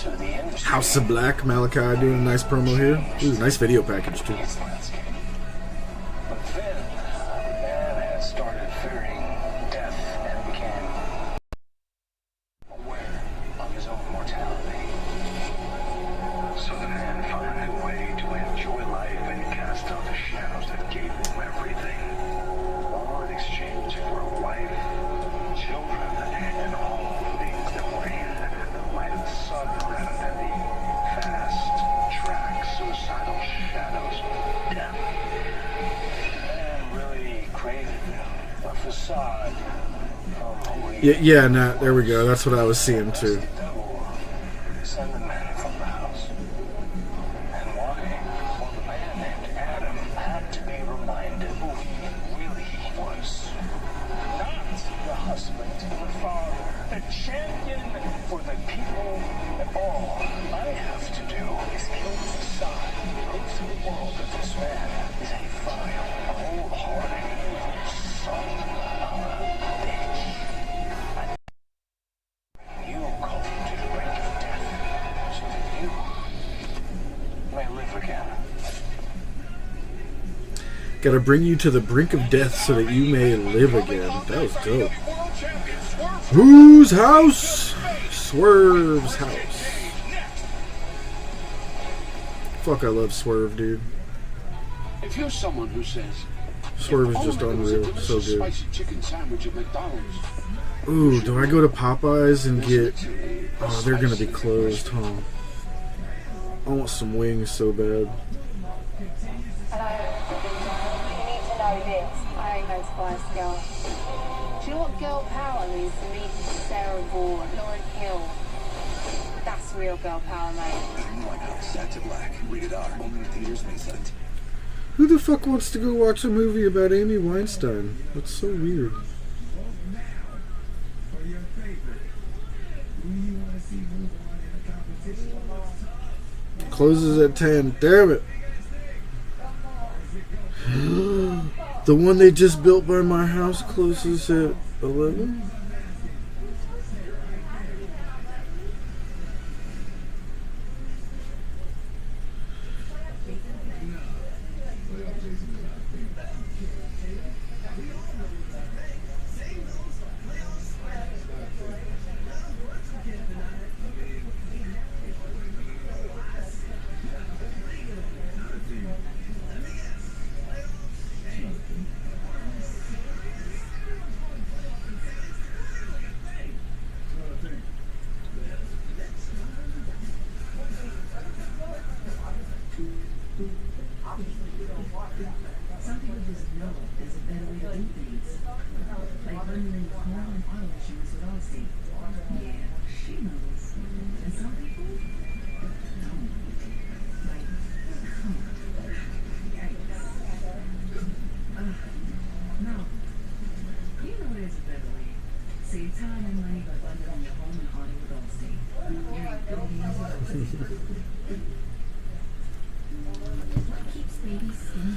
to the industry. House of Black, Malachi doing a nice promo here. Ooh, nice video package too. Its landscape. But then, the man had started fearing death and became aware of his own mortality. So the man found a new way to enjoy life and cast out the shadows that gave him everything. All in exchange for a wife, children, and all the things that were in the light of the sun rather than the fast track, suicidal shadows of death. Man really created a facade from who he Yeah, nah, there we go. That's what I was seeing too. the devil. Send the man from the house. And why? Well, the man named Adam had to be reminded who he really was. Not the husband, the father, the champion for the people. And all I have to do is kill the facade, prove to the world that this man is a vile, cold-hearted, evil son of a bitch. Gotta bring you to the brink of death so that you may live again. That was dope. Whose house? Swerve's house. Fuck, I love Swerve, dude. If you're someone who says Swerve is just unreal. So good. spicy chicken sandwich at McDonald's, Ooh, do I go to Popeyes and get... Oh, they're gonna be closed, huh? I want some wings so bad. I ain't no Spice Girl. Do you know what girl power means to me? Sarah Vaughan, Lauren Hill. That's real girl power, mate. Why not? Set to Black. Rated R. Only in theaters May 7th. Who the fuck wants to go watch a movie about Amy Weinstein? That's so weird. Closes at 10. Damn it. The one they just built by my house closes at 11?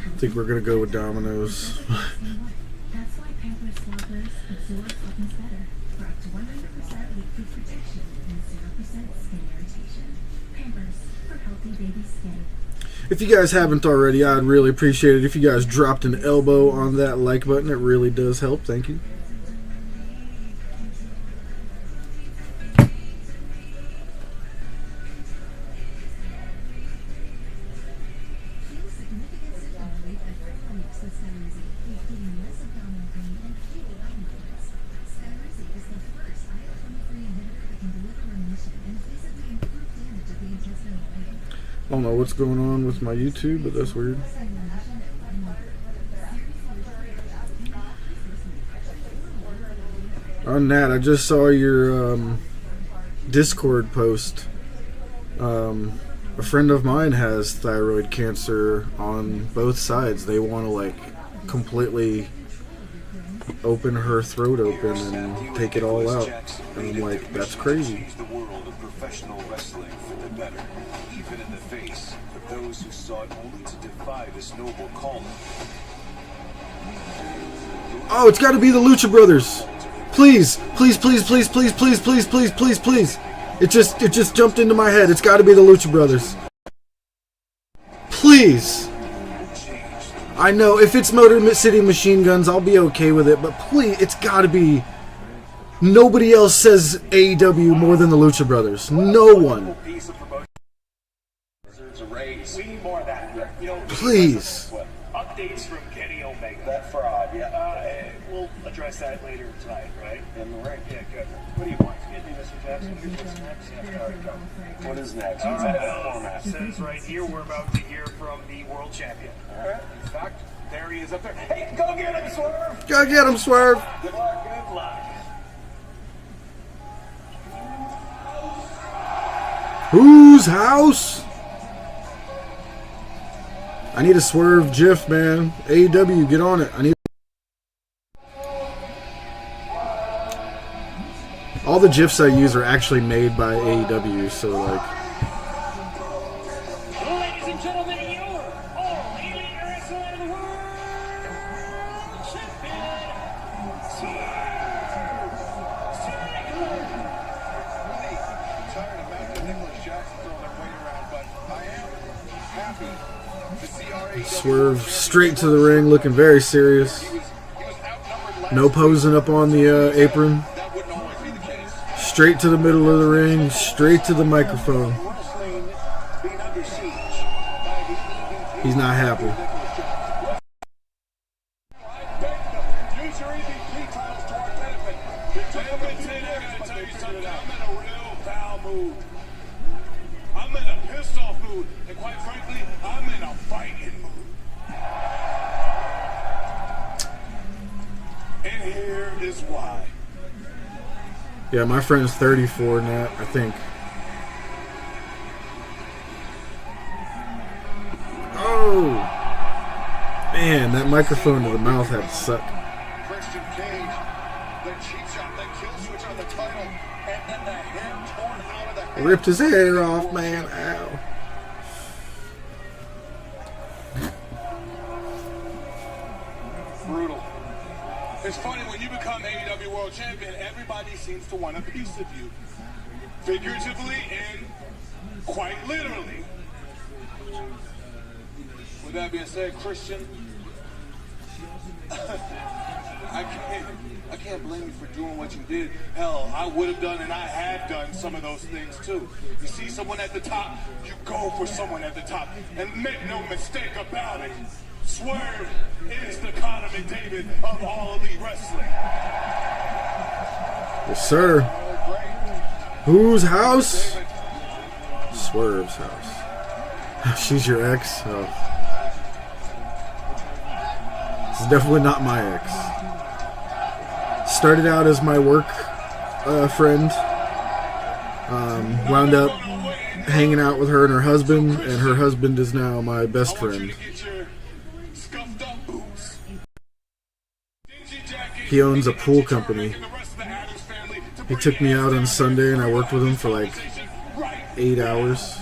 I think we're gonna go with Domino's. That's why Pampers Swappers absorb softens better for up to 100% leak proof protection and 0% skin irritation. Pampers for healthy baby skin. If you guys haven't already, I'd really appreciate it if you guys dropped an elbow on that like button. It really does help. Thank you. I don't know what's going on with my YouTube, but that's weird. On that, I just saw your Discord post. A friend of mine has thyroid cancer on both sides. They want to like completely open her throat open and take it all out. And I'm like, that's crazy. The world of professional wrestling for the better, even in the face of those who sought only to defy this noble calling. Oh, it's got to be the Lucha Brothers. Please, please, please, please, please, please, please, please, please, please. It just jumped into my head. It's got to be the Lucha Brothers. Please. I know if it's Motor City Machine Guns, I'll be okay with it. But please, it's got to be. Nobody else says AEW more than the Lucha Brothers. No one. Please. updates from Kenny Omega. That fraud, yeah. We'll address that later tonight, right? In the ring. Yeah, good. What do you want? Get me, Mr. Jackson. Here's what's next. Yeah, all right, go. What is next? Format. It says right here we're about to hear from the world champion. All right. In fact, there he is up there. Hey, go get him, Swerve! Go get him, Swerve! Good luck, good luck. Whose house? I need a Swerve GIF, man. AEW, get on it. I need. All the GIFs I use are actually made by AEW, so like. Ladies and gentlemen, your all elite wrestler of the world champion, I'm tired of Matt and Nicholas Jackson throwing their weight around, but I am happy to see our AEW Swerve straight to the ring, looking very serious. No posing up on the apron. Straight to the middle of the ring, straight to the microphone. He's not happy. I'm in a pissed off mood, and quite frankly, I'm in a fighting mood. And here is why. Yeah, my friend's 34 now, I think. Oh! Man, that microphone to the mouth had to suck. Christian Cage, the cheap shot, the kill switch on the title, and then the hair torn out of the head. Ripped his hair off, man. Ow. Brutal. It's funny, when you become AEW World Champion, everybody seems to want a piece of you. Figuratively and quite literally. With that being said, Christian, I can't blame you for doing what you did. Hell, I would have done and I have done some of those things too. You see someone at the top, you go for someone at the top. And make no mistake about it, Swerve is the Conor McDavid of all elite wrestling. Yes, sir. Whose house? Swerve's house. She's your ex? Oh. It's definitely not my ex. Started out as my work friend. Wound up hanging out with her and her husband is now my best friend. He owns a pool company. He took me out on Sunday and I worked with him for like 8 hours.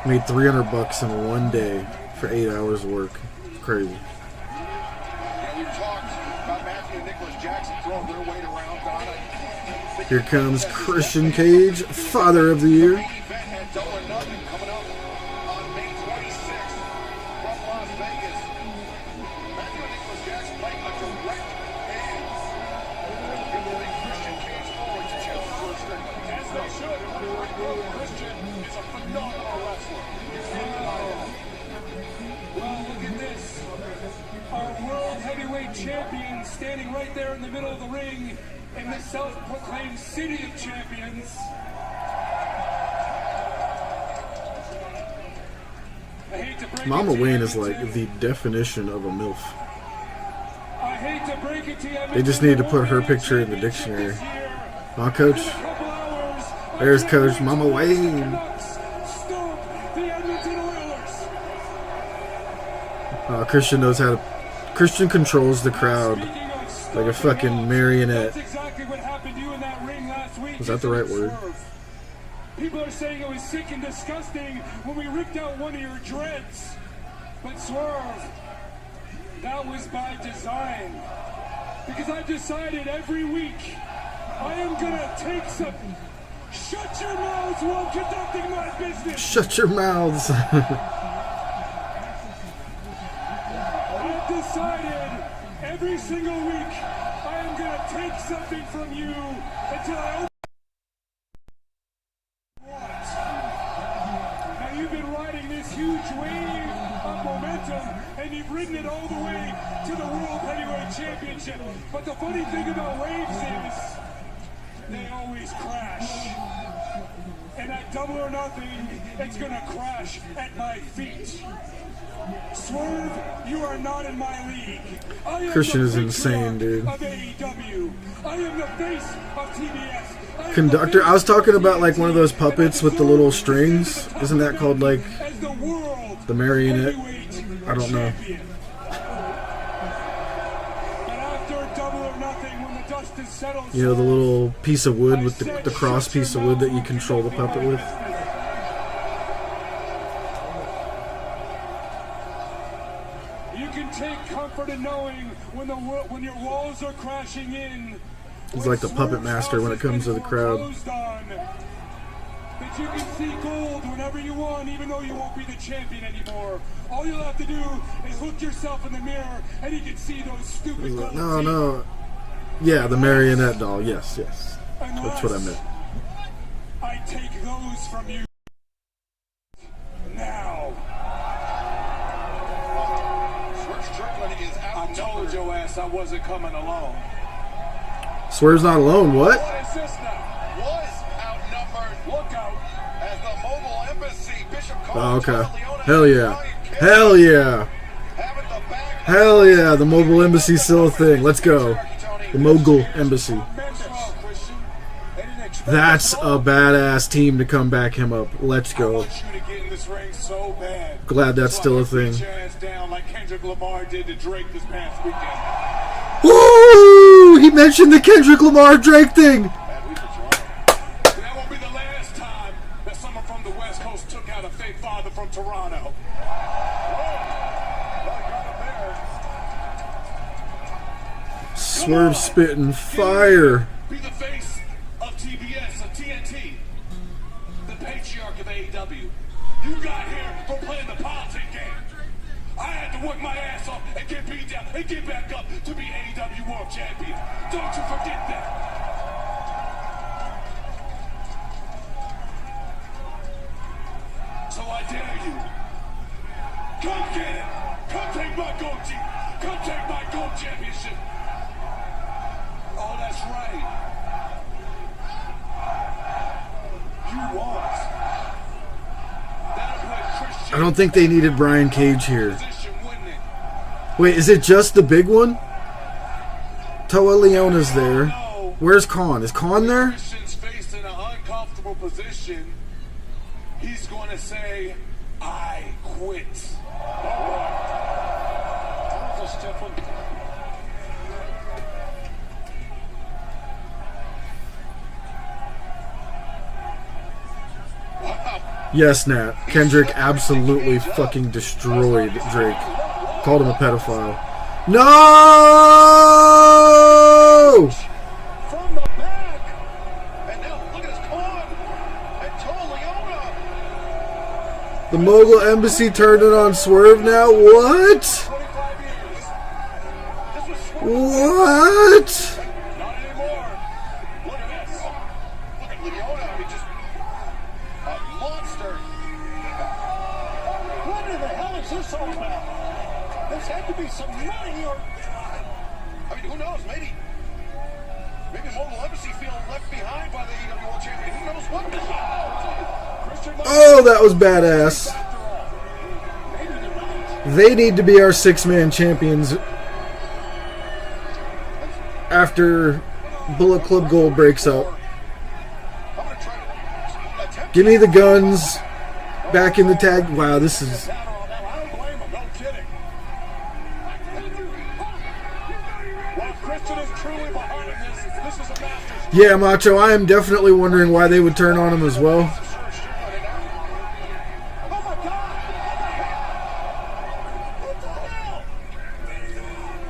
Made $300 in one day for 8 hours of work. It's crazy. Here comes Christian Cage, Father of the Year. Champion standing right there in the middle of the ring in the self-proclaimed City of Champions. Mama Wayne is like the definition of a MILF. I hate to break it to you, they just need to put her picture in the dictionary. Oh, Coach. There's Coach Mama Wayne. Christian knows how to... Christian controls the crowd like a fucking marionette. Was that the right word? People are saying it was sick and disgusting when we ripped out one of your dreads. But Swerve, that was by design. Because I decided every week I am gonna take some... Shut your mouths while I'm conducting my business! Shut your mouths! Decided every single week I am going to take something from you until I open what. Now you've been riding this huge wave of momentum and you've ridden it all the way to the World Heavyweight Championship. But the funny thing about waves is they always crash. And at Double or Nothing, it's going to crash at my feet. Swerve, you are not in my league. Christian is insane, dude. Of AEW. I am the face of TBS. Conductor, I was talking about like one of those puppets with the little strings. Isn't that called like the marionette? I don't know. You know, the little piece of wood with the cross piece of wood that you control the puppet with. In knowing when your walls are crashing in. He's like the puppet master when it comes to the crowd. that you can see gold whenever you want, even though you won't be the champion anymore. All you'll have to do is look yourself in the mirror and you can see those stupid gold teeth. No. Yeah, the marionette doll. Yes. That's what I meant. I take those from you now. I told your ass I wasn't coming alone. Swerve's not alone. What? What is this now? Was outnumbered. Look out. As the mobile embassy, Bishop Oh, okay. Leona, Hell yeah. Brian Hell yeah. having the back Hell yeah. The mobile embassy still a thing. Let's go. The mogul embassy. That's a badass team to come back him up. Let's I go. want you to get in this ring so bad. Glad that's So still I a can beat thing. your ass down like Kendrick Lamar did to Drake this past weekend. Woo! He mentioned the Kendrick Lamar Drake thing. That won't be the last time that someone from the West Coast took out a fake father from Toronto. Swerve spitting fire. Be the face of TBS, of TNT, the patriarch of AEW. You got here for playing the politic game. I had to work my ass off and get beat down and get back up to be AEW World Champion. Don't you forget that. So I dare you. Come get it. Come take my gold team. Come take my gold championship. Oh, that's right. You lost. That'll put Christian I don't think they needed Brian Cage here. position, wouldn't it? Wait, is it just the big one? Toa Leona's there. Where's Khan? Is Khan there? Christian's faced in an uncomfortable position. He's going to say, I quit. Yes, Nat. Kendrick absolutely fucking destroyed Drake. Called him a pedophile. No! from the back. And now look at his con. And Toa Leona. The Mogul Embassy turned it on Swerve now? What? 25 years. This was Swerve. What? Not anymore. Look at this. Look at Leona. I mean, just a monster. What in the hell is this all about? There's had to be some money or... I mean, who knows? Maybe Mobile Embassy feel left behind by the AEW World Champion. Who knows what? Oh, that was badass. They need to be our six-man champions after Bullet Club Gold breaks up. Give me the guns back in the tag. Wow, this is... I don't blame him. No kidding. While Christian is truly behind this is a master's. Yeah, Macho, I am definitely wondering why they would turn on him as well. Oh my God! What the hell?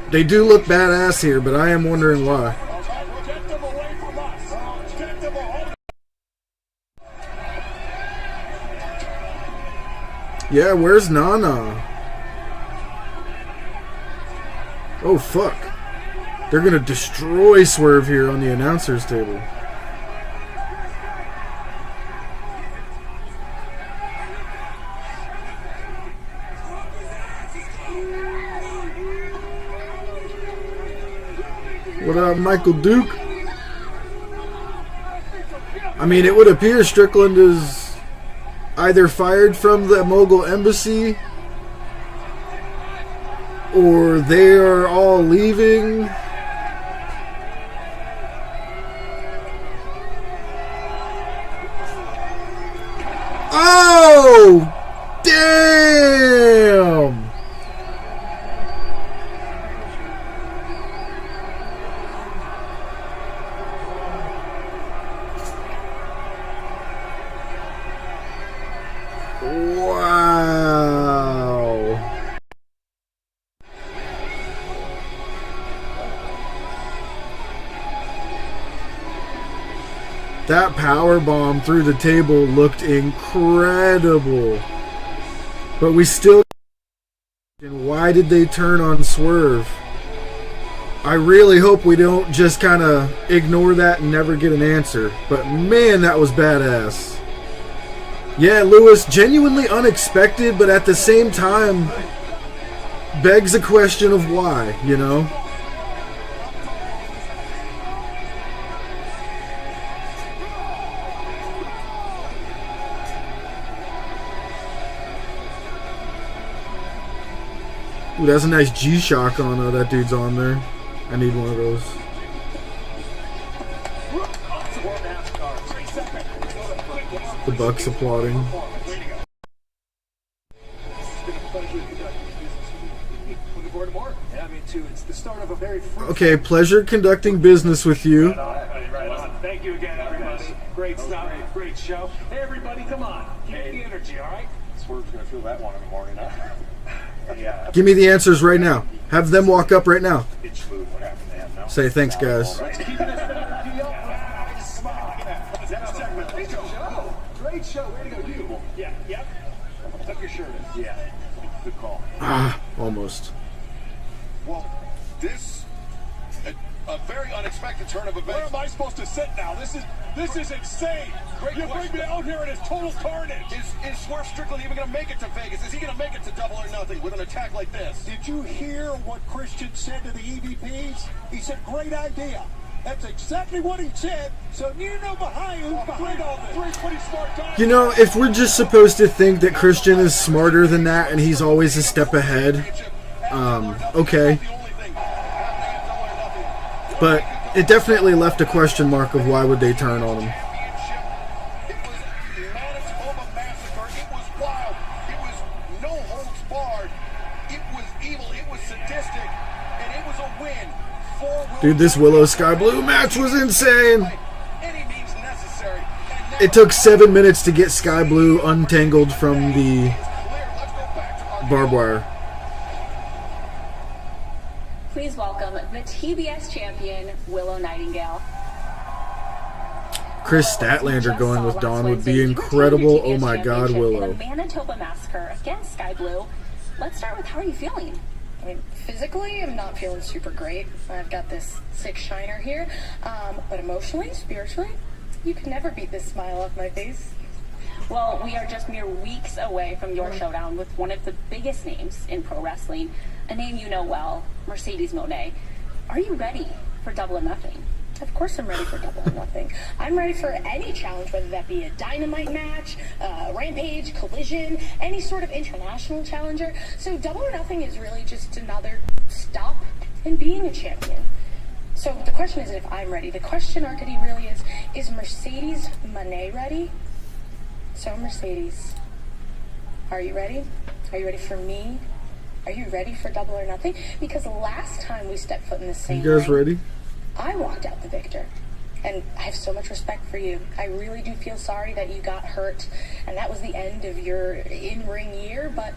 They do look badass here, but I am wondering why. Get them away from us. Get them away. Yeah, where's Nana? Oh, fuck. They're going to destroy Swerve here on the announcer's table. What up, Michael Duke? I mean, it would appear Strickland is either fired from the Mogul Embassy or they are all leaving. Oh! Damn! Wow. That power bomb through the table looked incredible. But we still... And why did they turn on Swerve? I really hope we don't just kind of ignore that and never get an answer. But man, that was badass. Yeah, Lewis, genuinely unexpected, but at the same time, begs a question of why, you know? Ooh, that's a nice G-Shock on that dude's on there. I need one of those. The Bucks applauding. Okay, pleasure conducting business with you. Thank you again, everybody. Great stuff. Great show. Hey, everybody, come on. Keep the energy, all right? Swerve's going to feel that one in the morning, huh? Yeah. Give me the answers right now. Have them walk up right now. Say thanks, guys. Great show. Way to go, you. Yeah, yep. Tuck your shirt in. Yeah. Good call. Almost. Well, this a very unexpected turn of events. Where am I supposed to sit now? This is insane. Great you question. Bring me out here and it's total carnage. Is Swerve Strickland even going to make it to Vegas? Is he going to make it to Double or Nothing with an attack like this? Did you hear what Christian said to the EVPs? He said, great idea. That's exactly what he said. So you know behind all this. Pretty smart guy. You know, if we're just supposed to think that Christian is smarter than that and he's always a step ahead, okay. But it definitely left a question mark of why would they turn on him. Dude, this Willow Sky Blue match was insane. It took 7 minutes to get Sky Blue untangled from the barbed wire. Please welcome the TBS champion, Willow Nightingale. Chris Statlander going with Dawn would be incredible. Oh my God, Willow. In a Manitoba massacre against Sky Blue. Let's start with how are you feeling? I mean, physically, I'm not feeling super great. I've got this sick shiner here. But emotionally, spiritually, you can never beat this smile off my face. Well, we are just mere weeks away from your showdown with one of the biggest names in pro wrestling, a name you know well, Mercedes Moné. Are you ready for Double or Nothing? Of course I'm ready for Double or Nothing. I'm ready for any challenge, whether that be a Dynamite match, Rampage, Collision, any sort of international challenger. So Double or Nothing is really just another stop in being a champion. So the question isn't if I'm ready. The question, Arkady, really is Mercedes Moné ready? So Mercedes, are you ready? Are you ready for me? Are you ready for Double or Nothing? Because last time we stepped foot in the same You guys ring, ready? I walked out the victor. And I have so much respect for you. I really do feel sorry that you got hurt, and that was the end of your in-ring year, but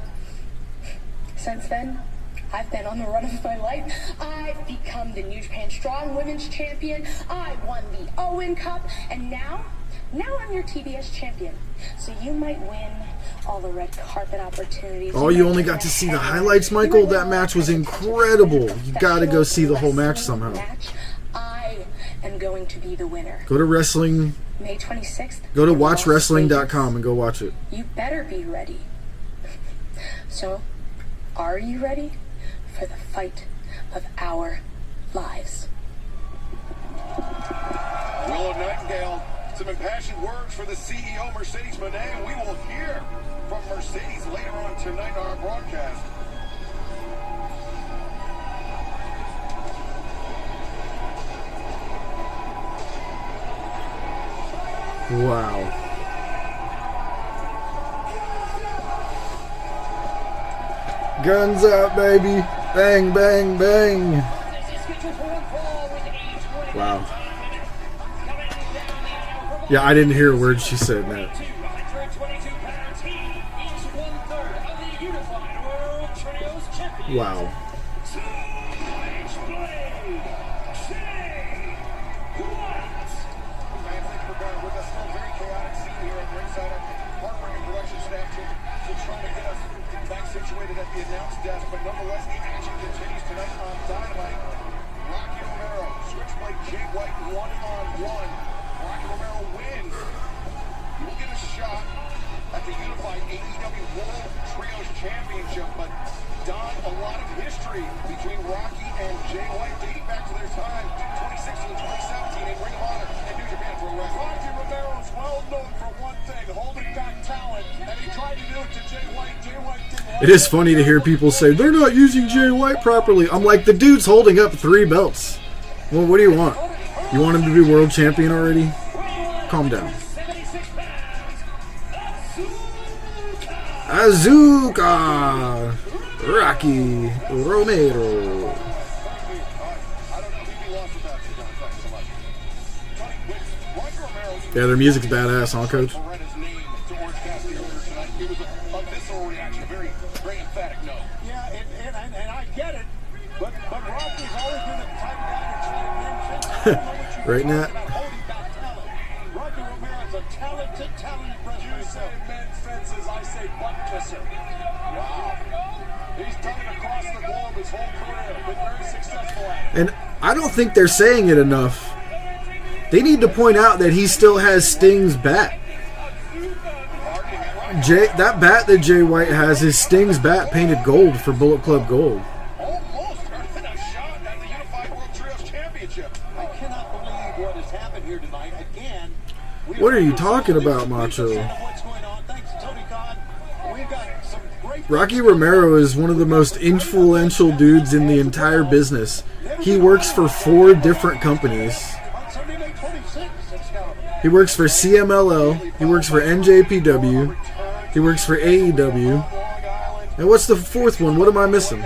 since then, I've been on the run of my life. I've become the New Japan Strong Women's Champion. I won the Owen Cup, and now I'm your TBS champion. So you might win all the red carpet opportunities. Oh, you only got to see the highlights, Michael? That match was incredible. You gotta go see the whole match somehow. I am going to be the winner. Go to wrestling. May 26th. Go to watchwrestling.com and go watch it. You better be ready. So, are you ready for the fight of our lives? Willow Nightingale, some impassioned words for the CEO, Mercedes Moné, and we will hear from Mercedes later on tonight on our broadcast. Wow. Guns out, baby. Bang, bang, bang. Wow. Yeah, I didn't hear a word she said in that. Wow. chaotic scene here at ringside. Our heartbreaking production staff to try to get us back situated at the announce desk, but nonetheless, the action continues tonight on Dynamite. Rocky Romero, Switchblade Jay White, one-on-one. Rocky Romero wins. He will get a shot at the unified AEW World Trios Championship, but Don, a lot of history between Rocky and Jay White dating back to their time, 2016 and 2017 in Ring of Honor and New Japan Pro Wrestling. Rocky Romero is well known for one thing, holding back talent, and he tried to do it to Jay White. Jay White didn't like It is funny to hear people say they're not using Jay White properly. I'm like, the dude's holding up 3 belts. Well, what do you want? You want him to be world champion already? Calm down. Azuka Rocky Romero. Yeah, their music's badass, huh, Coach? It was a visceral reaction, very emphatic no. Yeah, and I get it, but Rocky's always been the type of guy to try to mention. Right, Nat? Rocky Romero is a talented wrestler himself. Men's fences, I say butt kisser. Wow. He's done it across the globe his whole career, been very successful at it. And I don't think they're saying it enough. They need to point out that he still has Sting's bat. That bat that Jay White has is Sting's bat painted gold for Bullet Club Gold. Almost earned a shot at the Unified World Trios Championship. I cannot believe what has happened here tonight. Again, What are you talking about, Macho? what's going on. Thanks to Tony Khan. We've got some great Rocky Romero is one of the most influential dudes in the entire business. He works for 4 different companies. on Sunday, May 26th. He works for CMLL. He works for NJPW. He works for AEW. And what's the 4th one? What am I missing?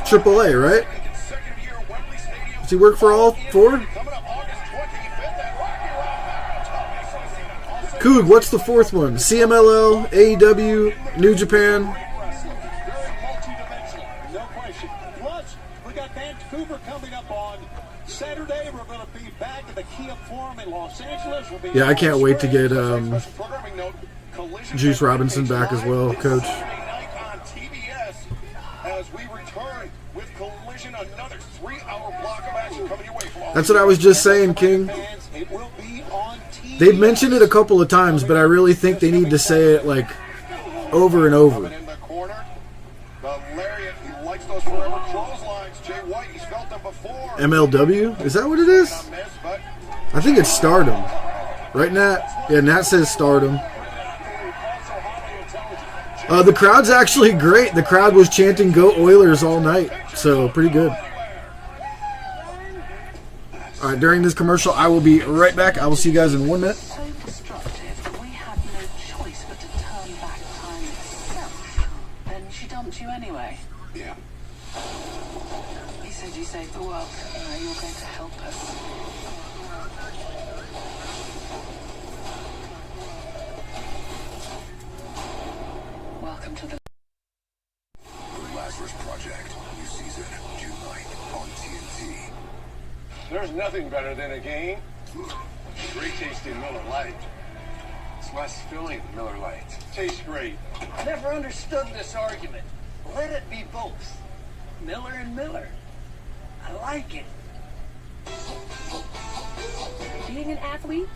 AAA, right? Does he work for all 4? Coog, what's the 4th one? CMLL, AEW, New Japan. No question. Plus, we got Vancouver coming up on Saturday. We're going to be back at the Kia Forum in Los Angeles. We'll be Yeah, I can't wait to get programming note, Collision Juice Robinson back as well, Coach. Saturday night on TBS as we return with Collision, another 3-hour block of action coming your way from all That's what I was just saying, King. fans. It will be on TBS. They've mentioned it a couple of times, but I really think they need to say it like over and over. In the corner, the lariat, he likes those forever clotheslines. Jay White, he's felt them before. MLW? Is that what it is? I think it's Stardom. Right, Nat? Yeah, Nat says Stardom. The crowd's actually great. The crowd was chanting Go Oilers all night, so pretty good. All right, during this commercial, I will be right back. I will see you guys in 1 minute. So destructive that we had no choice but to turn back time itself. Then she dumped you anyway. Yeah. He said you saved the world. You were going to help us. Welcome to the Lazarus Project, new season, June 9th on TNT. There's nothing better than a game. Great tasting Miller Lite. It's less filling than Miller Lite. Tastes great. Never understood this argument. Let it be both. Miller and Miller. I like it. Being an athlete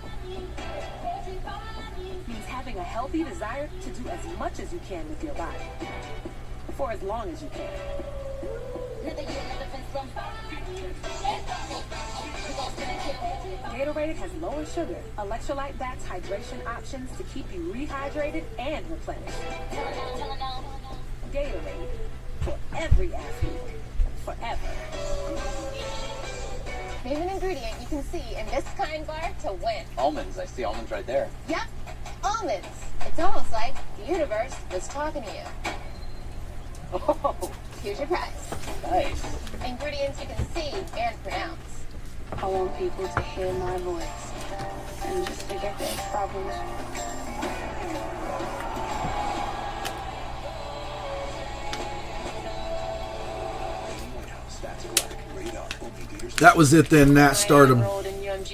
means having a healthy desire to do as much as you can with your body for as long as you can. Gatorade has lower sugar, electrolyte-backed hydration options to keep you rehydrated and replenished. Gatorade, for every athlete, forever. Name an ingredient you can see in this kind bar to win. Almonds. I see almonds right there. Yep, almonds. It's almost like the universe was talking to you. Oh, Here's your prize. nice. Ingredients you can see and pronounce. I want people to hear my voice and just forget their problems. That was it then, Nat Stardom. Enrolled in Yun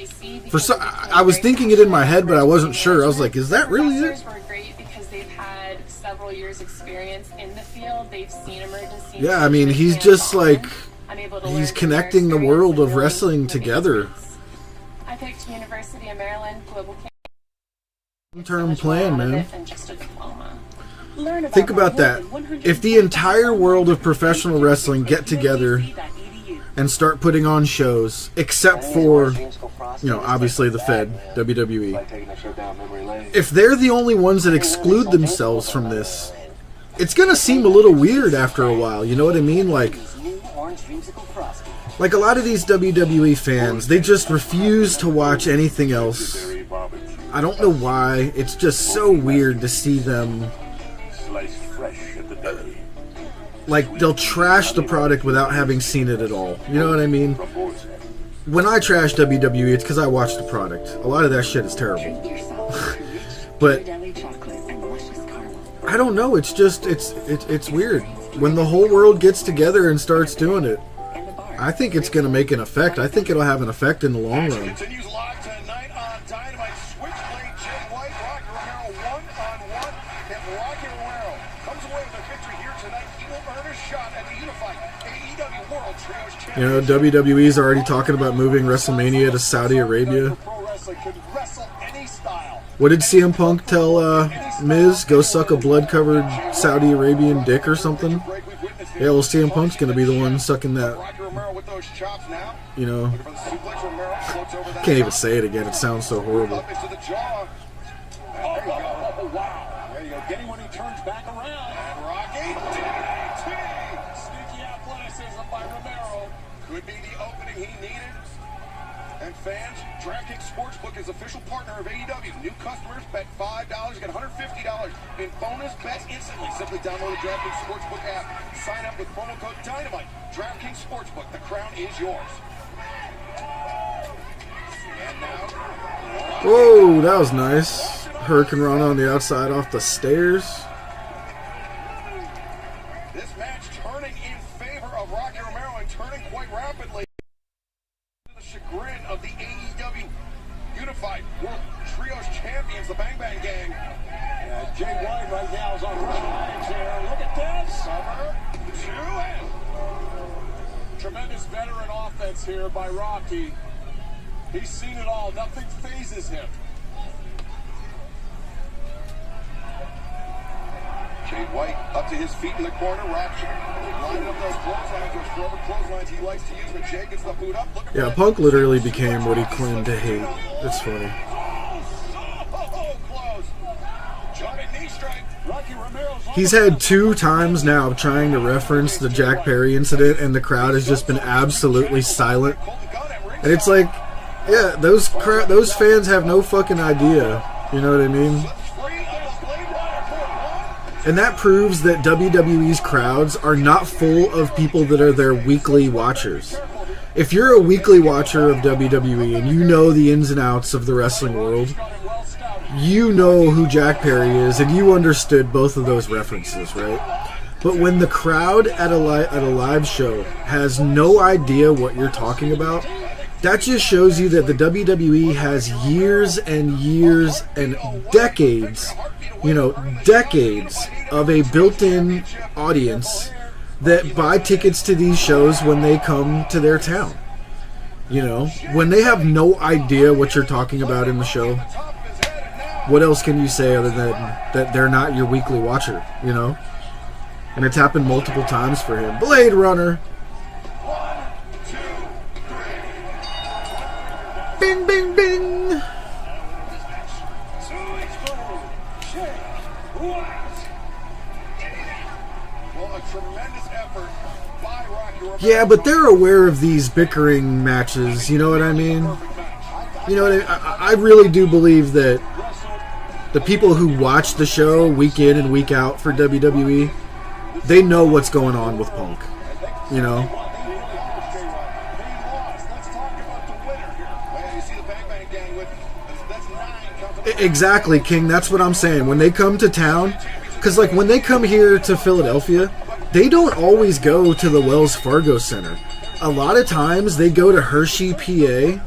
I was thinking it in my head, but I wasn't sure. I was like, is that really it? Were great because they've had several years experience in the field. They've seen emergency. Yeah, I mean, he's just like, he's connecting the world of wrestling together. I picked University of Maryland Global Long-term plan, man. and just a diploma. Think about that. If the entire world of professional wrestling get together and start putting on shows, except for, obviously the Fed, WWE. If they're the only ones that exclude themselves from this, it's going to seem a little weird after a while, you know what I mean? Like a lot of these WWE fans, they just refuse to watch anything else. I don't know why. It's just so weird to see them. Like, they'll trash the product without having seen it at all. You know what I mean? When I trash WWE, it's because I watch the product. A lot of that shit is terrible. But I don't know. It's just it's weird. When the whole world gets together and starts doing it, I think it's going to make an effect. I think it'll have an effect in the long run. Continues live tonight on Dynamite. Switchblade Jay White, Rocky Romero one-on-one. If Rocky Romero comes away with a victory here tonight, he will earn a shot at the unified AEW World Trios Championship. WWE's already talking about moving WrestleMania to Saudi Arabia. What did CM Punk tell Miz? Go suck a blood-covered Saudi Arabian dick or something? Yeah, well, CM Punk's going to be the one sucking that. Can't even say it again. It sounds so horrible. There you go. Getting when he turns back around. And Rocky. Sneaky athleticism by Romero. Could be the opening he needed. And fans, DraftKings Sportsbook is official partner of AEW. New customers bet $5, get $150 in bonus bets instantly. Simply download the DraftKings Sportsbook app. Sign up with promo code Dynamite. DraftKings Sportsbook. The crown is yours. And now, whoa, that was nice. Hurricane Run on the outside off the stairs. this match turning in favor of Rocky Romero and turning quite rapidly. To the chagrin of the AEW Unified World Trios Champions, the Bang Bang Gang. Jay White right now is on lines here. Look at this. Cover. 2 and tremendous veteran offense here by Rocky. He's seen it all. Nothing phases him. Jay White up to his feet in the corner. Rocky lining up those clotheslines, those forever clotheslines he likes to use when Jay gets the boot up. Yeah, Punk literally became what he claimed to hate. It's funny. He's had 2 times now trying to reference the Jack Perry incident, and the crowd has just been absolutely silent. And it's like, yeah, those fans have no fucking idea. You know what I mean? And that proves that WWE's crowds are not full of people that are their weekly watchers. If you're a weekly watcher of WWE and you know the ins and outs of the wrestling world, you know who Jack Perry is, and you understood both of those references, right? But when the crowd at a live show has no idea what you're talking about, that just shows you that the WWE has years and years and decades, decades of a built-in audience that buy tickets to these shows when they come to their town. When they have no idea what you're talking about in the show, what else can you say other than that they're not your weekly watcher, And it's happened multiple times for him. Blade Runner. Bing, bing, bing. Yeah, but they're aware of these bickering matches, you know what I mean? I really do believe that the people who watch the show week in and week out for WWE, they know what's going on with Punk, Exactly, King. That's what I'm saying. When they come to town, because when they come here to Philadelphia, they don't always go to the Wells Fargo Center. A lot of times they go to Hershey, PA,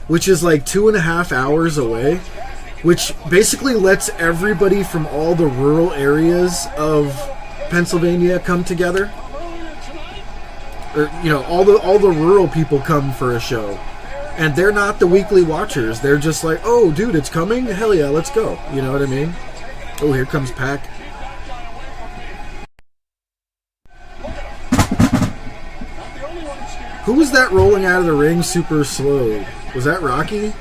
which is like 2.5 hours away, which basically lets everybody from all the rural areas of Pennsylvania come together. Or, you know, all the rural people come for a show. And they're not the weekly watchers. They're just like, oh, dude, it's coming? Hell yeah, let's go. You know what I mean? Oh, here comes Pac. Who was that rolling out of the ring super slow? Was that Rocky?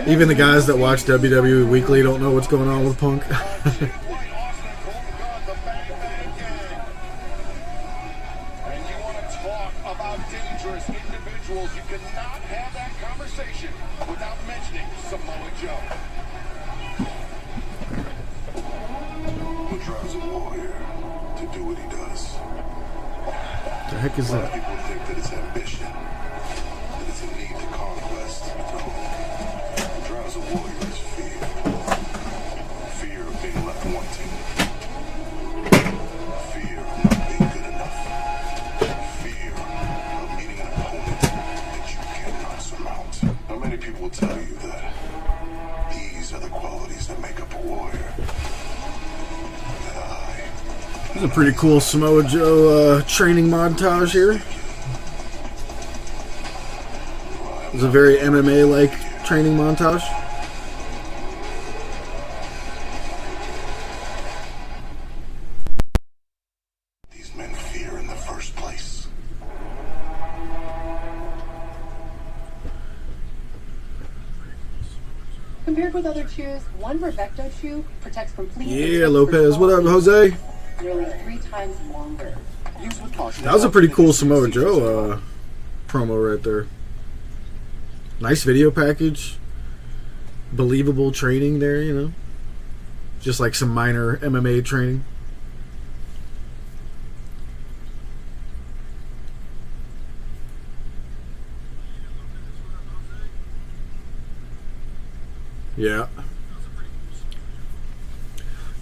Even the guys that watch WWE Weekly don't know what's going on with Punk. The heck is that? People think that it's ambition, that it's a need to conquest. No. What drives a warrior is fear. Fear of being left wanting. Fear of not being good enough. Fear of meeting an opponent that you cannot surmount. How many people will tell you that these are the qualities that make up a warrior? This is a pretty cool Samoa Joe training montage here. It's a very MMA-like training montage. These men fear in the first place. Compared with other chews, one Revecto chew protects from fleas. Yeah, Lopez. What up, Jose? Nearly 3 times longer. That was a pretty cool Samoa Joe promo right there. Nice video package. Believable training there, you know. Just like some minor MMA training. Yeah.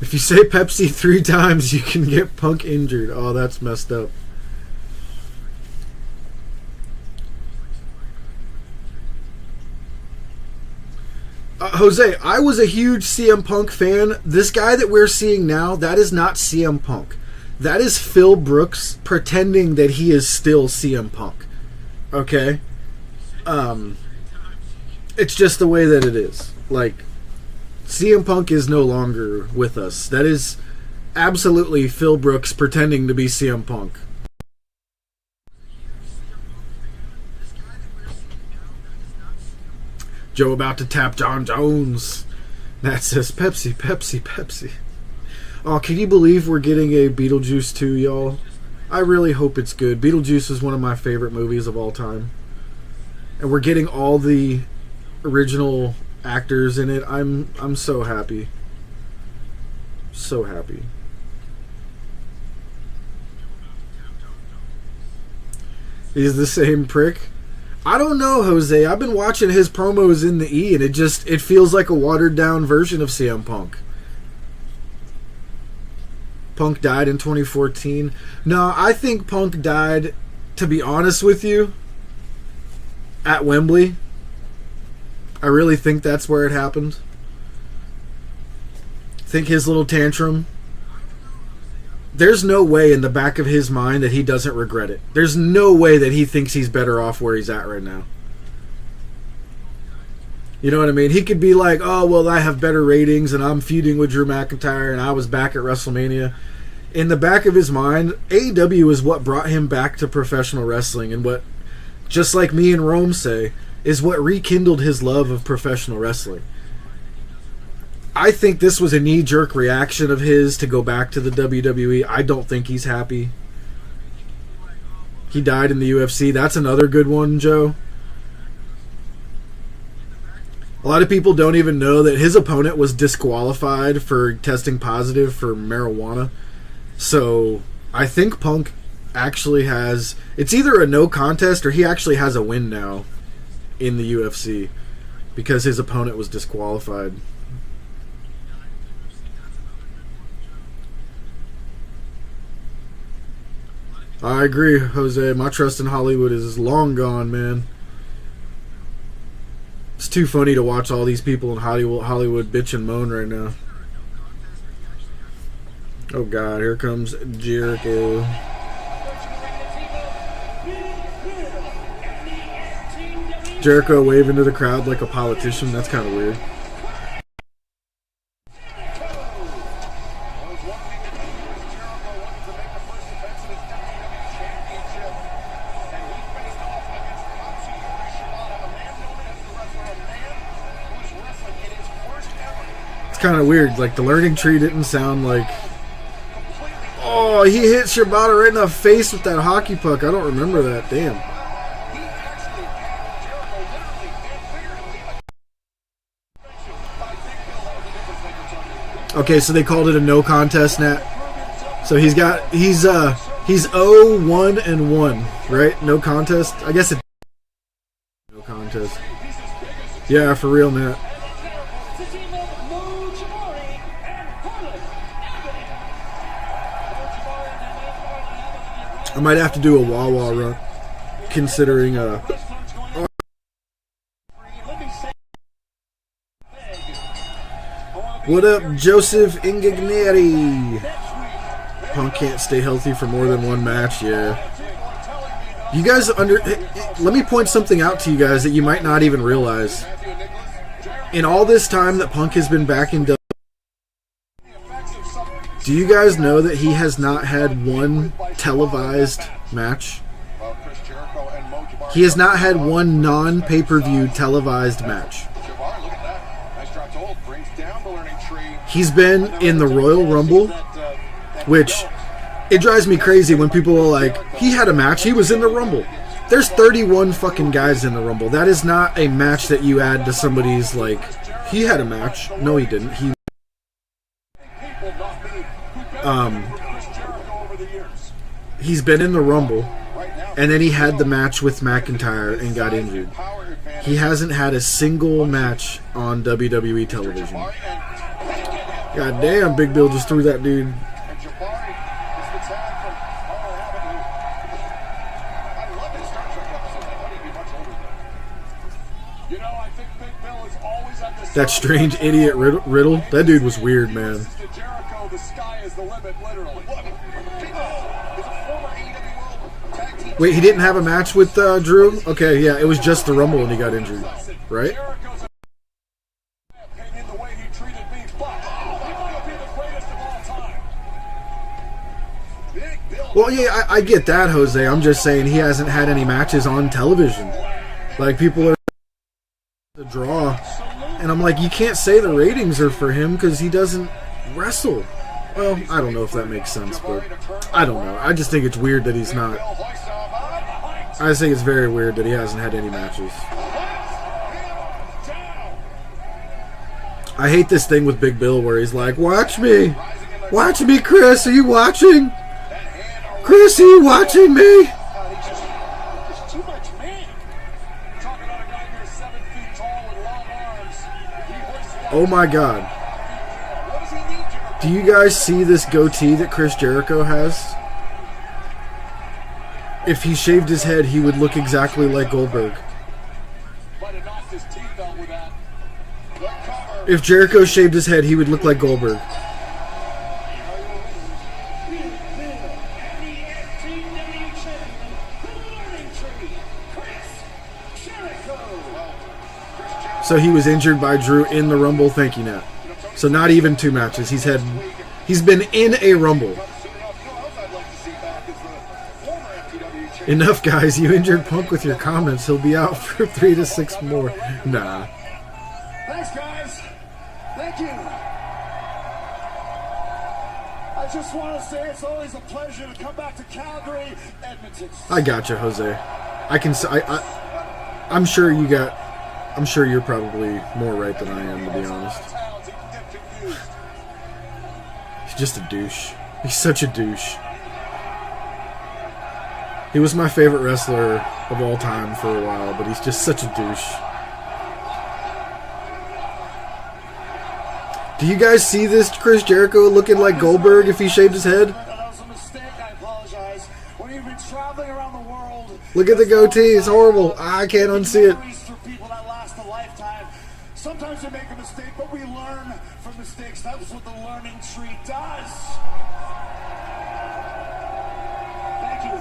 If you say Pepsi 3 times, you can get Punk injured. Oh, that's messed up. Jose, I was a huge CM Punk fan. This guy that we're seeing now, that is not CM Punk. That is Phil Brooks pretending that he is still CM Punk. Okay? It's just the way that it is. Like, CM Punk is no longer with us. That is absolutely Phil Brooks pretending to be CM Punk. Joe about to tap John Jones. That says Pepsi, Pepsi, Pepsi. Oh, can you believe we're getting a Beetlejuice 2, y'all? I really hope it's good. Beetlejuice is one of my favorite movies of all time. And we're getting all the original actors in it. I'm so happy. So happy. He's the same prick. I don't know, Jose. I've been watching his promos in the E, and it feels like a watered down version of CM Punk. Punk died in 2014. No, I think Punk died, to be honest with you, at Wembley. I really think that's where it happened. I think his little tantrum. There's no way in the back of his mind that he doesn't regret it. There's no way that he thinks he's better off where he's at right now. You know what I mean? He could be like, oh, well, I have better ratings and I'm feuding with Drew McIntyre and I was back at WrestleMania. In the back of his mind, AEW is what brought him back to professional wrestling, and what, just like me and Rome say, is what rekindled his love of professional wrestling. I think this was a knee-jerk reaction of his to go back to the WWE. I don't think he's happy. He died in the UFC. That's another good one, Joe. A lot of people don't even know that his opponent was disqualified for testing positive for marijuana. So I think Punk actually has... It's either a no contest or he actually has a win now in the UFC because his opponent was I agree, Jose. My trust in Hollywood is long gone, man. It's too funny to watch all these people in Hollywood bitch and moan right now. Oh God, here comes Jericho. Jericho waving to the crowd like a politician. That's kind of weird. Kind of weird. Like the learning tree didn't sound like. Oh, he hit Shibata right in the face with that hockey puck. I don't remember that. Damn. Okay, so they called it a no contest, Nat. So he's 0-1-1, right? No contest. I guess it. No contest. Yeah, for real, Nat. I might have to do a Wawa run, considering What up, Joseph Ingigneri? Punk can't stay healthy for more than one match, yeah. You guys let me point something out to you guys that you might not even realize. In all this time that Punk has been back in WWE, do you guys know that he has not had one televised match? He has not had one non-pay-per-view televised match. He's been in the Royal Rumble, which it drives me crazy when people are like, he had a match, he was in the Rumble. There's 31 fucking guys in the Rumble. That is not a match that you add to somebody's like, he had a match. No, he didn't. He's been in the Rumble, and then he had the match with McIntyre and got injured. He hasn't had a single match on WWE television. God damn, Big Bill just threw that dude. That strange idiot Riddle. That dude was weird, man. Wait, he didn't have a match with Drew? Okay, yeah, it was just the Rumble when he got injured, right? Well, yeah, I get that, Jose. I'm just saying he hasn't had any matches on television. Like, people are the draw. And I'm like, you can't say the ratings are for him because he doesn't wrestle. Well, I don't know if that makes sense, but I don't know. I just think it's weird that he's not. I just think it's very weird that he hasn't had any matches. I hate this thing with Big Bill where he's like, watch me, Chris, are you watching? Chris, are you watching me? Oh my God. Do you guys see this goatee that Chris Jericho has? If he shaved his head, he would look exactly like Goldberg. If Jericho shaved his head, he would look like Goldberg. So he was injured by Drew in the Rumble. Thank you, Nat. So not even 2 matches. He's been in a Rumble. Enough, guys. You injured Punk with your comments. He'll be out for 3 to 6 more. Nah. Thanks, guys. Thank you. I just want to say it's always a pleasure to come back to Calgary, Edmonton. I gotcha, Jose. I'm sure you got. I'm sure you're probably more right than I am, to be honest. He's just a douche. He's such a douche. He was my favorite wrestler of all time for a while, but he's just such a douche. Do you guys see this Chris Jericho looking like Goldberg if he shaved his head? That was a mistake. I apologize. When you We've been traveling around the world. Look at the goatee. It's horrible. I can't unsee it. Memories for people that last a lifetime. Sometimes we make a mistake, but we learn from mistakes. That's what the learning tree does. Thank you.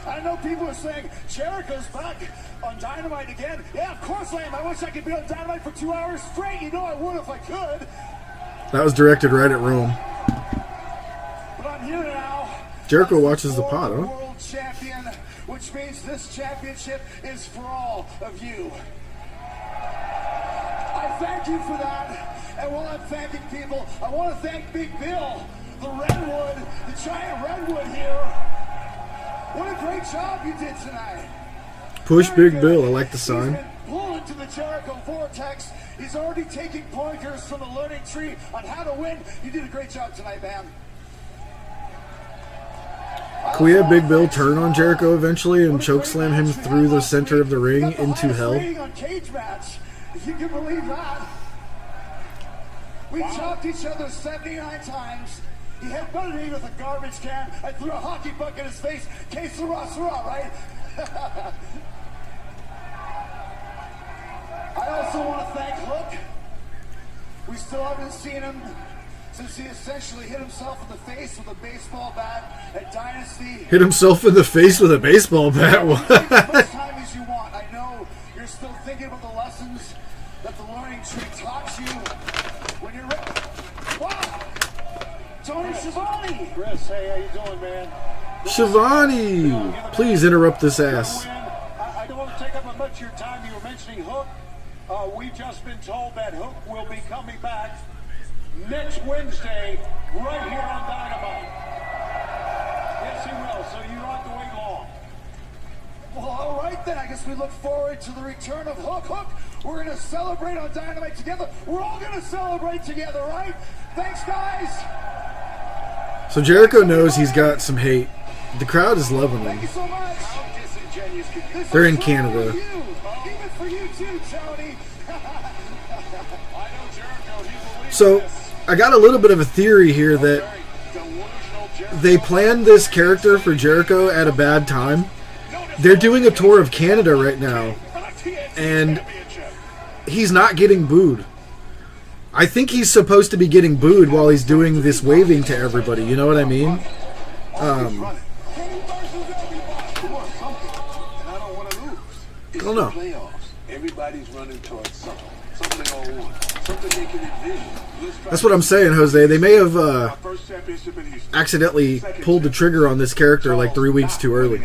I know people are saying, Jericho's back on Dynamite again. Yeah, of course I am. I wish I could be on Dynamite for 2 hours straight. You know I would if I could. That was directed right at Rome. But I'm here now. Jericho watches the pod, huh? World champion, which means this championship is for all of you. I thank you for that. And while I'm thanking people, I want to thank Big Bill, the redwood, the giant redwood here. What a great job you did tonight. Push Big Bill. I like the sign. He's been pulled into the Jericho vortex. He's already taking pointers from the learning tree on how to win. You did a great job tonight, man. Can we have Big Bill turn on Jericho eventually and chokeslam him through the center of the ring into hell? On cage match, if you can believe that. We chopped each other 79 times. He headbutted me with a garbage can. I threw a hockey puck in his face. Que sera, sera, right? I also want to thank Hook. We still haven't seen him since he essentially hit himself in the face with a baseball bat at Dynasty. Hit himself in the face with a baseball bat? What? As much time as you want. I know you're still thinking about the lessons that the learning tree taught you when you're ready. Wow! Tony Schiavone! Chris, hey, how you doing, man? Shivani! Please interrupt this ass. I don't want to take up much of your time. You were mentioning Hook. We've just been told that Hook will be coming back next Wednesday right here on Dynamite. Yes, he will, so you don't have to wait long. Well, all right then. I guess we look forward to the return of Hook. Hook, we're going to celebrate on Dynamite together. We're all going to celebrate together, right? Thanks, guys. So Jericho knows he's got some hate. The crowd is loving him. Thank you so much. How disingenuous could you be? They're in Canada. Even for you too, Tony. I know Jericho. He believes So I got a little bit of a theory here that they planned this character for Jericho at a bad time. They're doing a tour of Canada right now, and he's not getting booed. I think he's supposed to be getting booed while he's doing this waving to everybody. You know what I mean? I don't know. Everybody's running towards something they all want, something they can envision. That's what I'm saying, Jose. They may have accidentally pulled the trigger on this character like 3 weeks too early.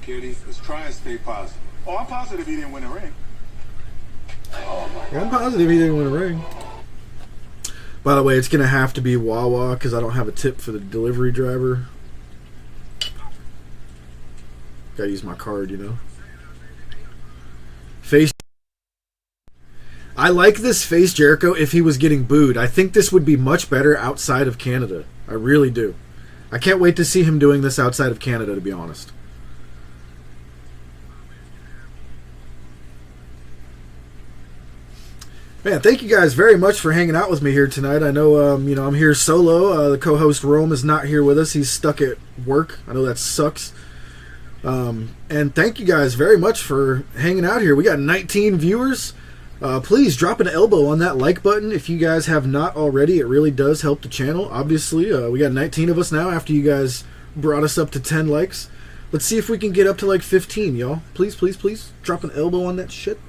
Kitty, let's try and stay positive. Oh, I'm positive he didn't win a ring. I'm positive he didn't win a ring. By the way, it's going to have to be Wawa because I don't have a tip for the delivery driver. Gotta use my card, you know. Face. I like this face Jericho if he was getting booed. I think this would be much better outside of Canada. I really do. I can't wait to see him doing this outside of Canada, to be honest. Man, thank you guys very much for hanging out with me here tonight. I know, I'm here solo. The co-host Rome is not here with us. He's stuck at work. I know that sucks. And thank you guys very much for hanging out here. We got 19 viewers. Please drop an elbow on that like button if you guys have not already. It really does help the channel. Obviously, we got 19 of us now after you guys brought us up to 10 likes. Let's see if we can get up to like 15, y'all. Please, please, please drop an elbow on that shit.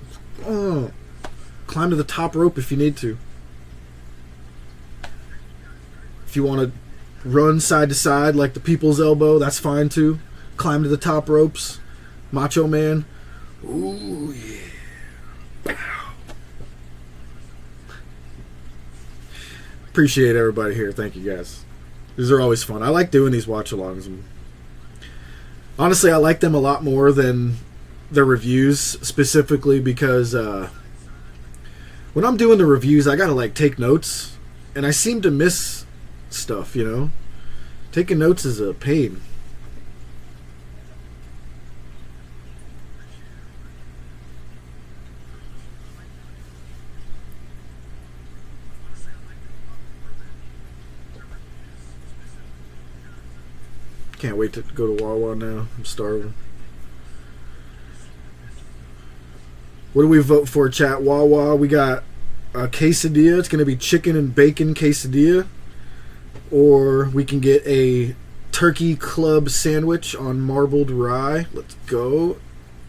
Climb to the top rope if you need to. If you want to run side to side like the people's elbow, that's fine too. Climb to the top ropes. Macho Man. Ooh, yeah. Appreciate everybody here. Thank you guys. These are always fun. I like doing these watch-alongs. Honestly, I like them a lot more than the reviews, specifically because when I'm doing the reviews, I gotta like take notes, and I seem to miss stuff, you know? Taking notes is a pain. Can't wait to go to Wawa now. I'm starving. What do we vote for, chat? Wawa, we got a quesadilla. It's going to be chicken and bacon quesadilla. Or we can get a turkey club sandwich on marbled rye. Let's go.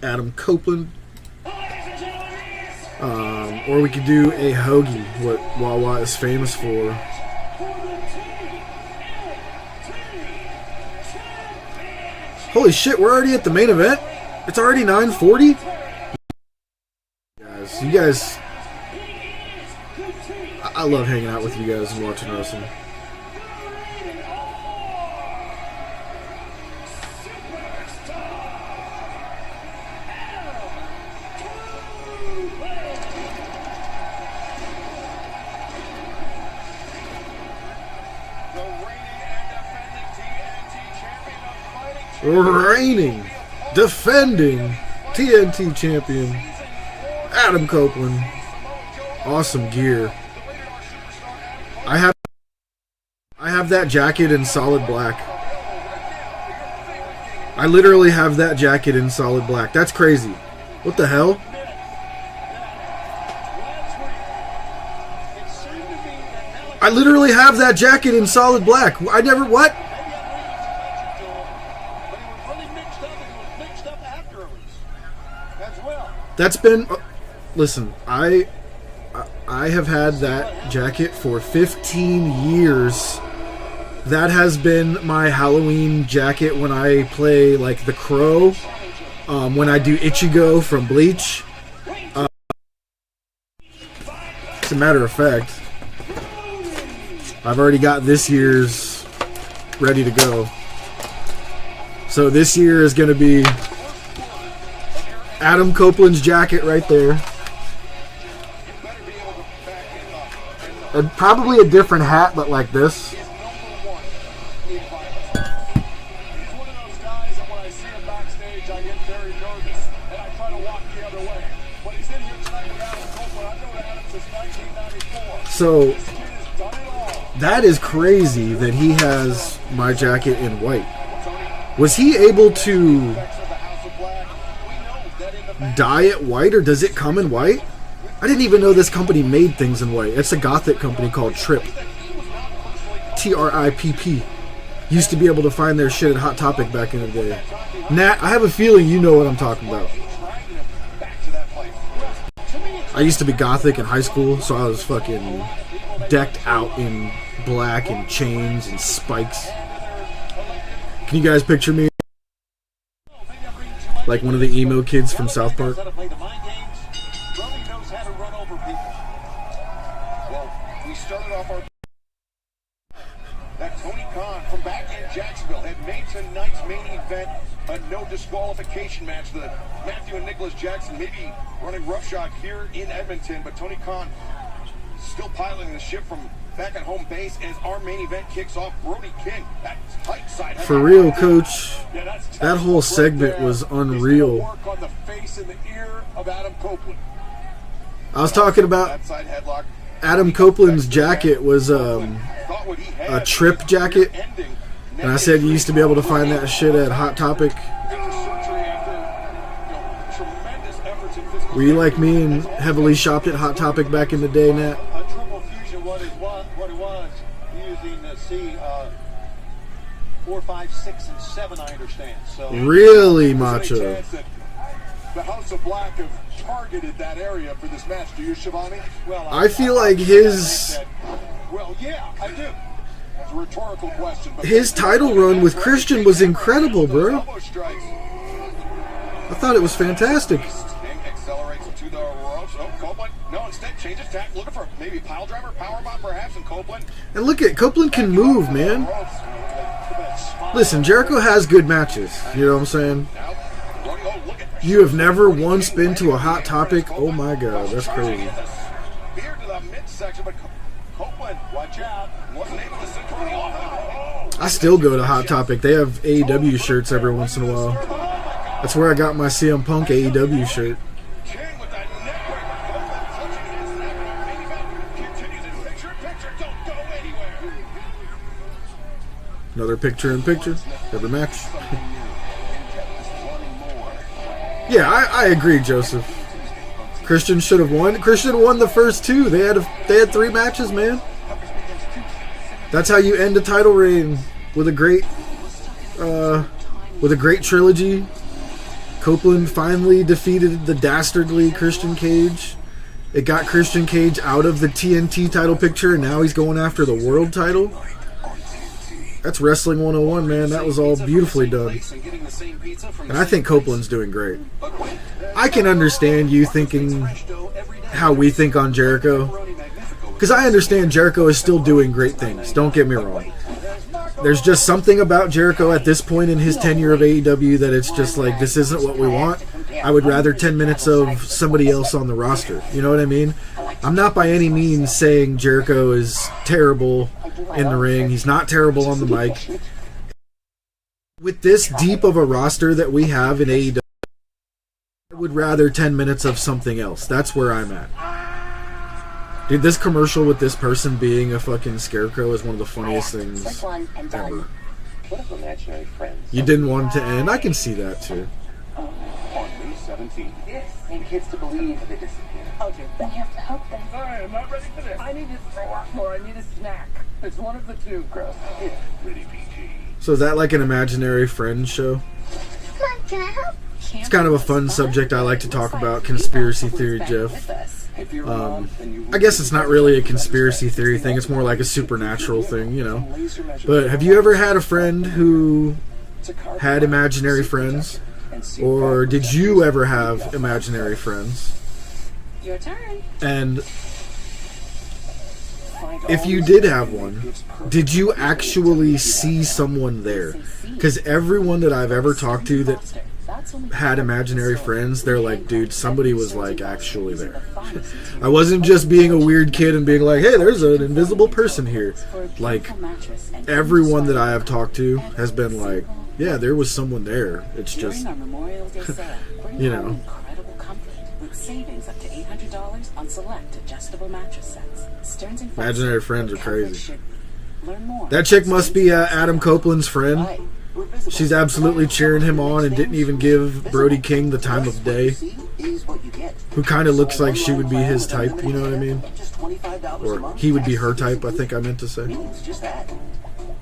Adam Copeland. Or we could do a hoagie, what Wawa is famous for. Holy shit, we're already at the main event? It's already 9:40? You guys, I love hanging out with you guys and watching wrestling. Reigning, defending TNT champion, Adam Copeland. Awesome gear. I have that jacket in solid black. I literally have that jacket in solid black. That's crazy. What the hell? I literally have that jacket in solid black. I never... What? That's been... Listen, I have had that jacket for 15 years. That has been my Halloween jacket when I play, like, The Crow. When I do Ichigo from Bleach. As a matter of fact, I've already got this year's ready to go. So this year is going to be Adam Copeland's jacket right there. And probably a different hat, but like this. So that is crazy that he has my jacket in white. Was he able to dye it white, or does it come in white? I didn't even know this company made things in white. It's a gothic company called Tripp. TRIPP. Used to be able to find their shit at Hot Topic back in the day. Nat, I have a feeling you know what I'm talking about. I used to be gothic in high school, so I was fucking decked out in black and chains and spikes. Can you guys picture me? Like one of the emo kids from South Park? We started off our... That Tony Khan from back in Jacksonville had made tonight's main event a no disqualification match. The Matthew and Nicholas Jackson maybe running roughshod here in Edmonton, but Tony Khan still piloting the ship from back at home base as our main event kicks off. Brody King, that tight side. For real, coach. That whole segment was unreal. Work on the face and the ear of Adam Copeland. I was talking about Adam Copeland's jacket was a Tripp jacket, and I said you used to be able to find that shit at Hot Topic. Were you like me and heavily shopped at Hot Topic back in the day, Nat? A triple fusion, what it was, using the 4, 5, 6, and 7, I understand. So really, Macho. The House of Black have targeted that area for this match. Do you, Shivani? Well, I feel like his... Well, yeah, I do. It's a rhetorical question. But his title run with Christian was incredible, bro. I thought it was fantastic. Accelerates to the ropes. Oh, Copeland. No, instead changes tack. Looking for maybe pile driver, powerbomb perhaps, and Copeland. And look at Copeland can move, man. Listen, Jericho has good matches. You know what I'm saying? You have never once been to a Hot Topic? Oh my god, that's crazy. I still go to Hot Topic. They have AEW shirts every once in a while. That's where I got my CM Punk AEW shirt. Another picture-in-picture every match. Yeah, I agree, Joseph. Christian should have won. Christian won the first two. They had 3 matches, man. That's how you end a title reign with a great trilogy. Copeland finally defeated the dastardly Christian Cage. It got Christian Cage out of the TNT title picture, and now he's going after the world title. That's Wrestling 101, man. That was all beautifully done. And I think Copeland's doing great. I can understand you thinking how we think on Jericho. Because I understand Jericho is still doing great things. Don't get me wrong. There's just something about Jericho at this point in his tenure of AEW that it's just like, this isn't what we want. I would rather 10 minutes of somebody else on the roster. You know what I mean? I'm not by any means saying Jericho is terrible in the ring. He's not terrible on the mic. With this deep of a roster that we have in AEW, I would rather 10 minutes of something else. That's where I'm at. Dude, this commercial with this person being a fucking scarecrow is one of the funniest things ever. What if imaginary friends? You didn't want it to end? I can see that too. On May 17th. Yes, and kids to believe they disappear. Okay, then you have to help them. Sorry, I'm not ready for this. I need to throw up or I need a snack. It's one of the two. Gross. Yeah, pretty PG. So is that like an imaginary friend show? Come on, can I help? It's kind of a fun subject I like to talk about, conspiracy theory, Jeff. I guess it's not really a conspiracy theory thing. It's more like a supernatural thing, you know. But have you ever had a friend who had imaginary friends? Or did you ever have imaginary friends? Your turn. And if you did have one, did you actually see someone there? Because everyone that I've ever talked to that had imaginary friends, they're like, dude, somebody was like actually there. I wasn't just being a weird kid and being like, hey, there's an invisible person here. Like, everyone that I have talked to has been like, yeah, there was someone there. It's just, you know. Savings up to $800 on select adjustable mattress sets. Stearns & Imaginary friends are crazy. That chick must be Adam Copeland's friend. She's absolutely cheering him on and didn't even give Brody King the time of day. Who kind of looks like she would be his type, you know what I mean? Or he would be her type, I think I meant to say. Just that.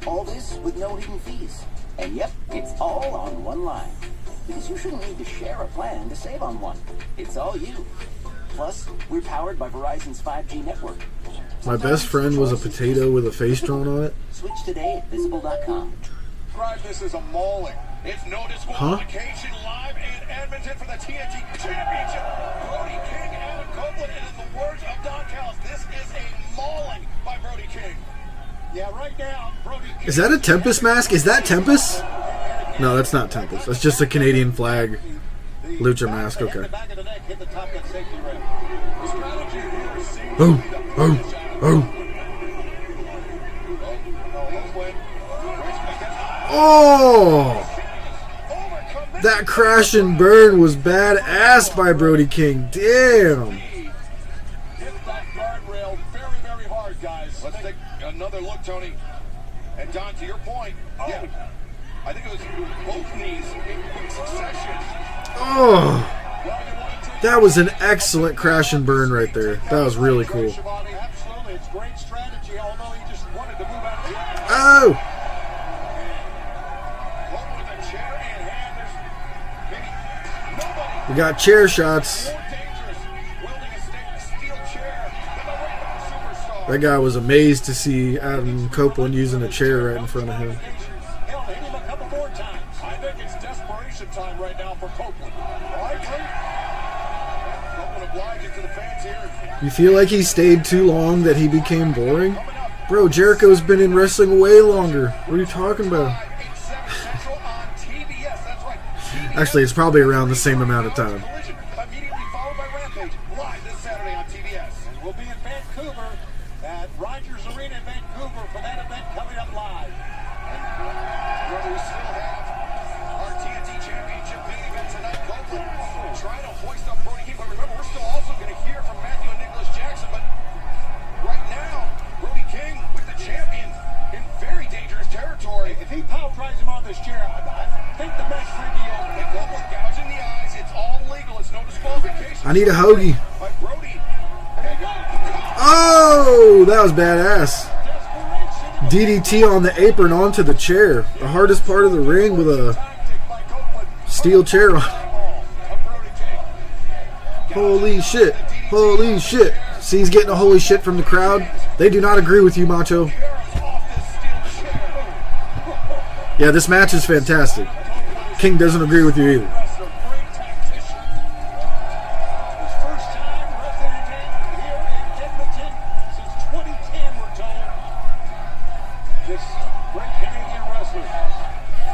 All this with no hidden fees. And yep, it's all on one line. Because you shouldn't need to share a plan to save on one. It's all you. Plus, we're powered by Verizon's 5G network. My best friend was a potato with a face drawn on it. Switch today at visible.com. Describe this as a mauling. It's no disqualification live in Edmonton for the TNT Championship. Brody King, Adam Copeland, and in the words of Don Callis, this is a mauling by Brody King. Yeah, right now, Brody King. Is that a Tempest mask? Is that Tempest? No, that's not Tempest. That's just a Canadian flag lucha mask. Okay. Oh, oh, oh. Oh! That crash and burn was badass by Brody King. Damn. Hit that guardrail very, very hard, guys. Let's take another look, Tony. And Don, to your point, yeah, I think it was both knees in quick succession. Oh! That was an excellent crash and burn right there. That was really cool. Absolutely, it's great strategy, although he just wanted to move out of the way. Oh! We got chair shots. That guy was amazed to see Adam Copeland using a chair right in front of him. Hell, hit him a couple more times. I think it's desperation time right now for Copeland. I agree. Copeland obliging to the fans here. You feel like he stayed too long that he became boring? Bro, Jericho's been in wrestling way longer. What are you talking about? Actually, it's probably around the same amount of time. Immediately followed by Rampage, live this Saturday on TBS. And we'll be in Vancouver at Rogers Arena in Vancouver for that event coming up live. And where we still have our TNT Championship main event tonight, Copeland trying to hoist up Brody King. But remember, we're still also going to hear from Matthew and Nicholas Jackson. But right now, Brody King with the champion in very dangerous territory. If I need a hoagie. Oh, that was badass. DDT on the apron onto the chair. The hardest part of the ring with a steel chair on. Holy shit. Holy shit. See, he's getting a holy shit from the crowd. They do not agree with you, Macho. Yeah, this match is fantastic. King doesn't agree with you either.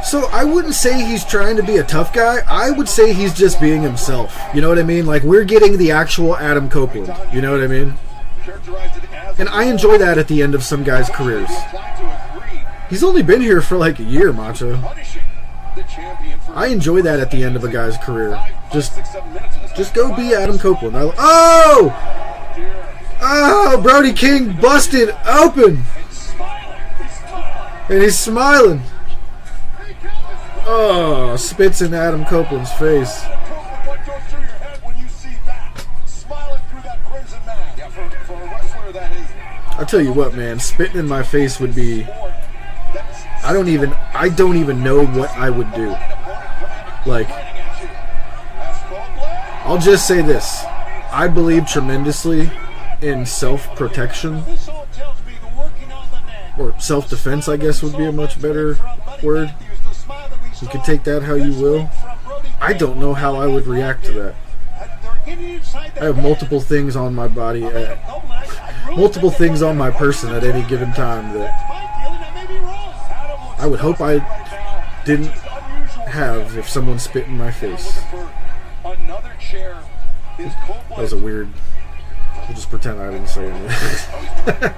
So I wouldn't say he's trying to be a tough guy. I would say he's just being himself. You know what I mean? Like, we're getting the actual Adam Copeland. You know what I mean? And I enjoy that at the end of some guys' careers. He's only been here for like a year, Macho. I enjoy that at the end of a guy's career. Just go be Adam Copeland. Oh! Brody King busted open. And he's smiling. Oh, spits in Adam Copeland's face. I'll tell you what, man, spitting in my face would be... I don't even know what I would do. Like, I'll just say this. I believe tremendously in self-protection. Or self-defense, I guess, would be a much better word. You can take that how you will. I don't know how I would react to that. I have multiple things on my body, multiple things on my person at any given time that I would hope I didn't have if someone spit in my face. That was a weird... We'll just pretend I didn't say anything.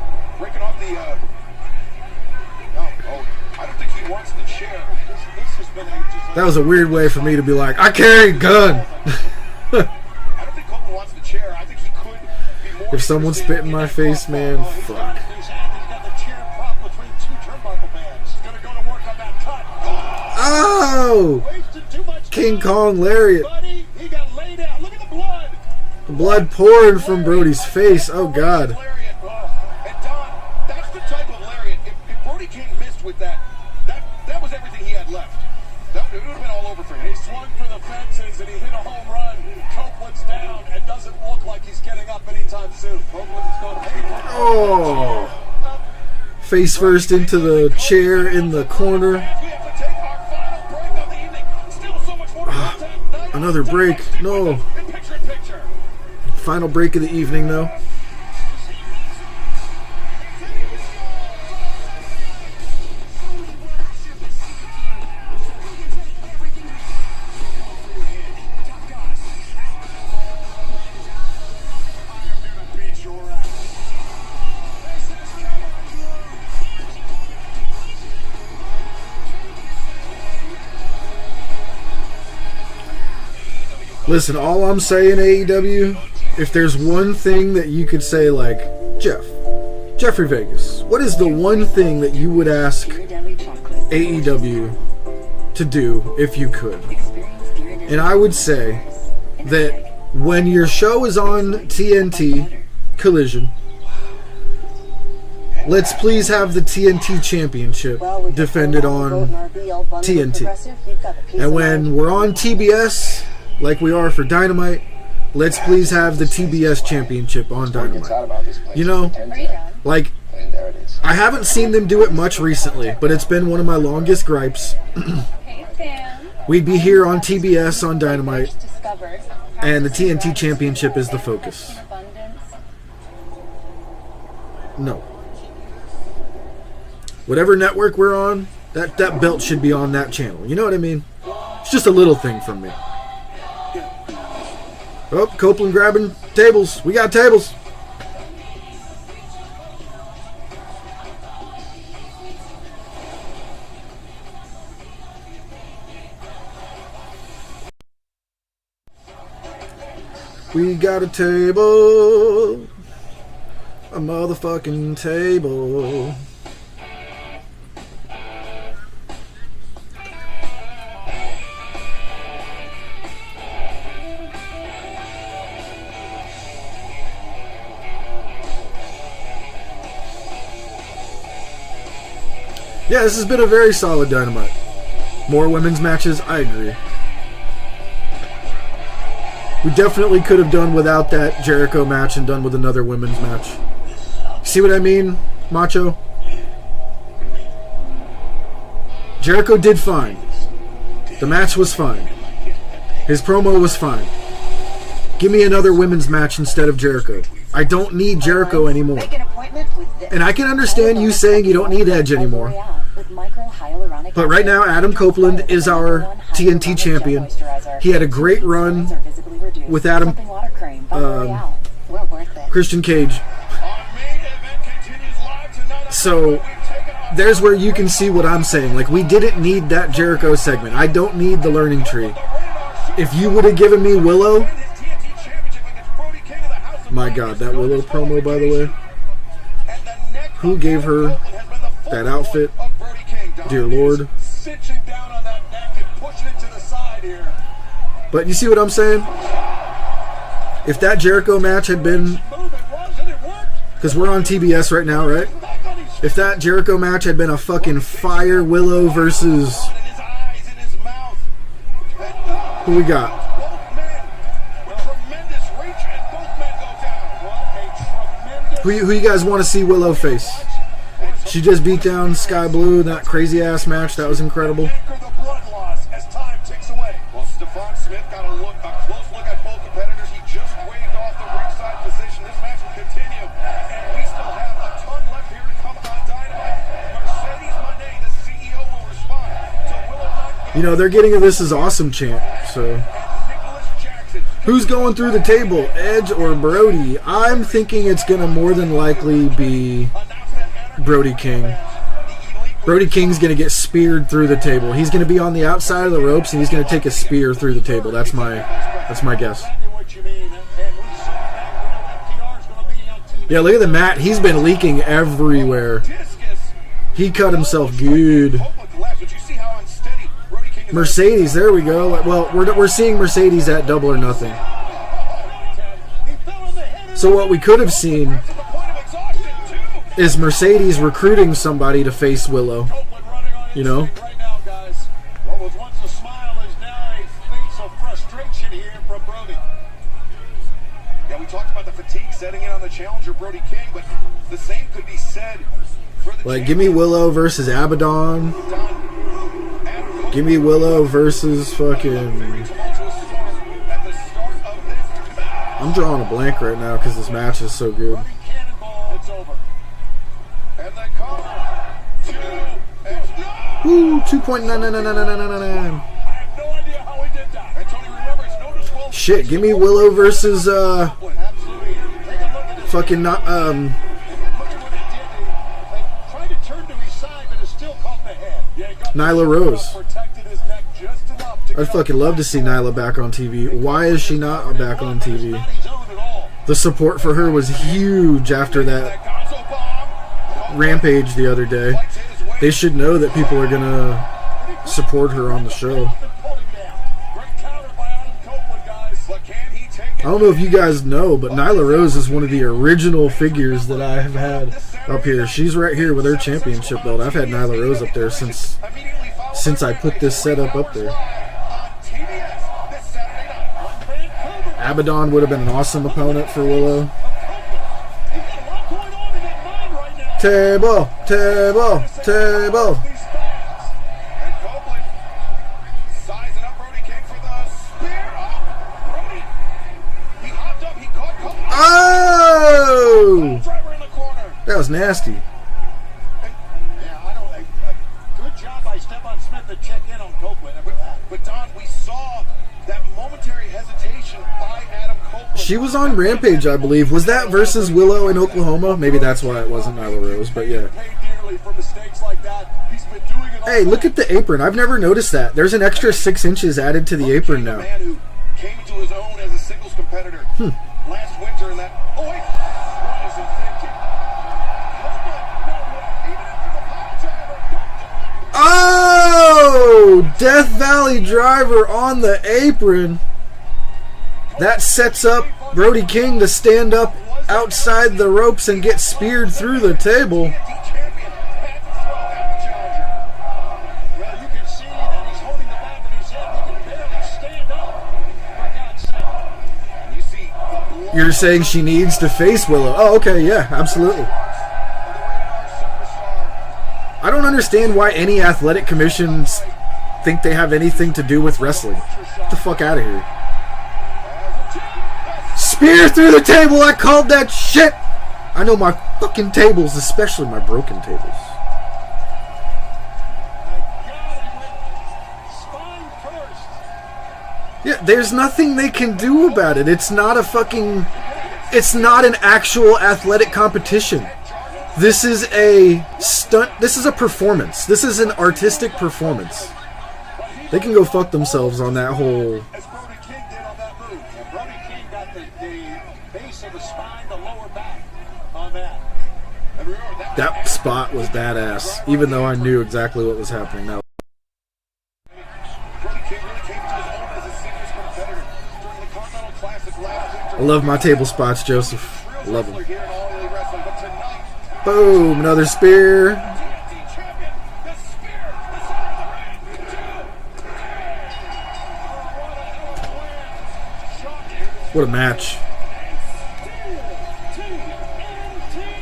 That was a weird way for me to be like, I carry a gun. If someone spit in my face, man, fuck. Oh! King Kong lariat. The blood pouring from Brody's face. Oh, God. It would have been all over for him. He swung for the fences and he hit a home run. Copeland's down and doesn't look like he's getting up anytime soon. Copeland's going to pay for it. Oh! Face first into the chair in the corner. Another break. No. Final break of the evening, though. Listen, all I'm saying, AEW, if there's one thing that you could say, like, Jeffrey Vegas, what is the one thing that you would ask AEW to do if you could? And I would say that when your show is on TNT, Collision, let's please have the TNT Championship defended on TNT. And when we're on TBS... like we are for Dynamite, let's please have the TBS Championship on Dynamite. You know, like, I haven't seen them do it much recently, but it's been one of my longest gripes. We'd be here on TBS on Dynamite, and the TNT Championship is the focus. No. Whatever network we're on, that belt should be on that channel. You know what I mean? It's just a little thing from me. Oh, Copeland grabbing tables. We got tables. We got a table. A motherfucking table. Yeah, this has been a very solid Dynamite. More women's matches, I agree. We definitely could have done without that Jericho match and done with another women's match. See what I mean, Macho? Jericho did fine. The match was fine. His promo was fine. Give me another women's match instead of Jericho. I don't need Jericho anymore. And I can understand you saying you don't need Edge anymore. But right now, Adam Copeland is our TNT champion. He had a great run with Adam Christian Cage. So there's where you can see what I'm saying. Like, we didn't need that Jericho segment. I don't need the learning tree. If you would have given me Willow, my God, that Willow promo, by the way. Who gave her that outfit? Dear Lord. But you see what I'm saying? If that Jericho match had been... Because we're on TBS right now, right? If that Jericho match had been a fucking fire Willow versus... Who we got? Who you guys want to see Willow face? She just beat down Sky Blue in that crazy ass match. That was incredible. You know, they're getting a "This is awesome" chant, so... Who's going through the table, Edge or Brody? I'm thinking it's going to more than likely be Brody King. Brody King's going to get speared through the table. He's going to be on the outside of the ropes, and he's going to take a spear through the table. That's my guess. Yeah, look at the mat. He's been leaking everywhere. He cut himself good. Mercedes, there we go. Well, we're seeing Mercedes at Double or Nothing. So what we could have seen is Mercedes recruiting somebody to face Willow. You know? Yeah, we talked about the fatigue setting in on the challenger Brody King, but the same could be said for the like, give me Willow versus Abaddon. Give me Willow versus fucking... I'm drawing a blank right now because this match is so good. Woo, 2.99999. Shit, give me Willow versus fucking not Nyla Rose. I'd fucking love to see Nyla back on TV. Why is she not back on TV? The support for her was huge after that Rampage the other day. They should know that people are going to support her on the show. I don't know if you guys know, but Nyla Rose is one of the original figures that I have had up here. She's right here with her championship belt. I've had Nyla Rose up there since I put this setup up there. Abaddon would have been an awesome opponent for Willow. Table, table, table. Oh! That was nasty. Yeah, good job by Stephon Smith to check in on Copeland after that. But Don, we saw that momentary hesitation by Adam Copeland. She was on Rampage, I believe. Was that versus Willow in Oklahoma? Maybe that's why it wasn't Nyla Rose, but yeah. Hey, look at the apron. I've never noticed that. There's an extra 6 inches added to the apron now. Man who came into his own as a singles competitor last winter in that. Oh wait, what is he thinking? Oh! Death Valley Driver on the apron. That sets up Brody King to stand up outside the ropes and get speared through the table. You're saying she needs to face Willow. Oh, okay, yeah, absolutely. I don't understand why any athletic commissions think they have anything to do with wrestling. Get the fuck out of here. Spear through the table, I called that shit! I know my fucking tables, especially my broken tables. Yeah, there's nothing they can do about it. It's not a fucking... It's not an actual athletic competition. This is a stunt. This is a performance. This is an artistic performance. They can go fuck themselves on that whole... As Brody King did on that move. And Brody King got the base of the spine, the lower back on that. And remember, That spot was badass, even though I knew exactly what was happening. Now, Brody King really came to his own as a singles competitor during the Continental Classic last winter. I love my table spots, Joseph. I love them. Here in All Elite Wrestling, but tonight, Boom, another spear. What a match.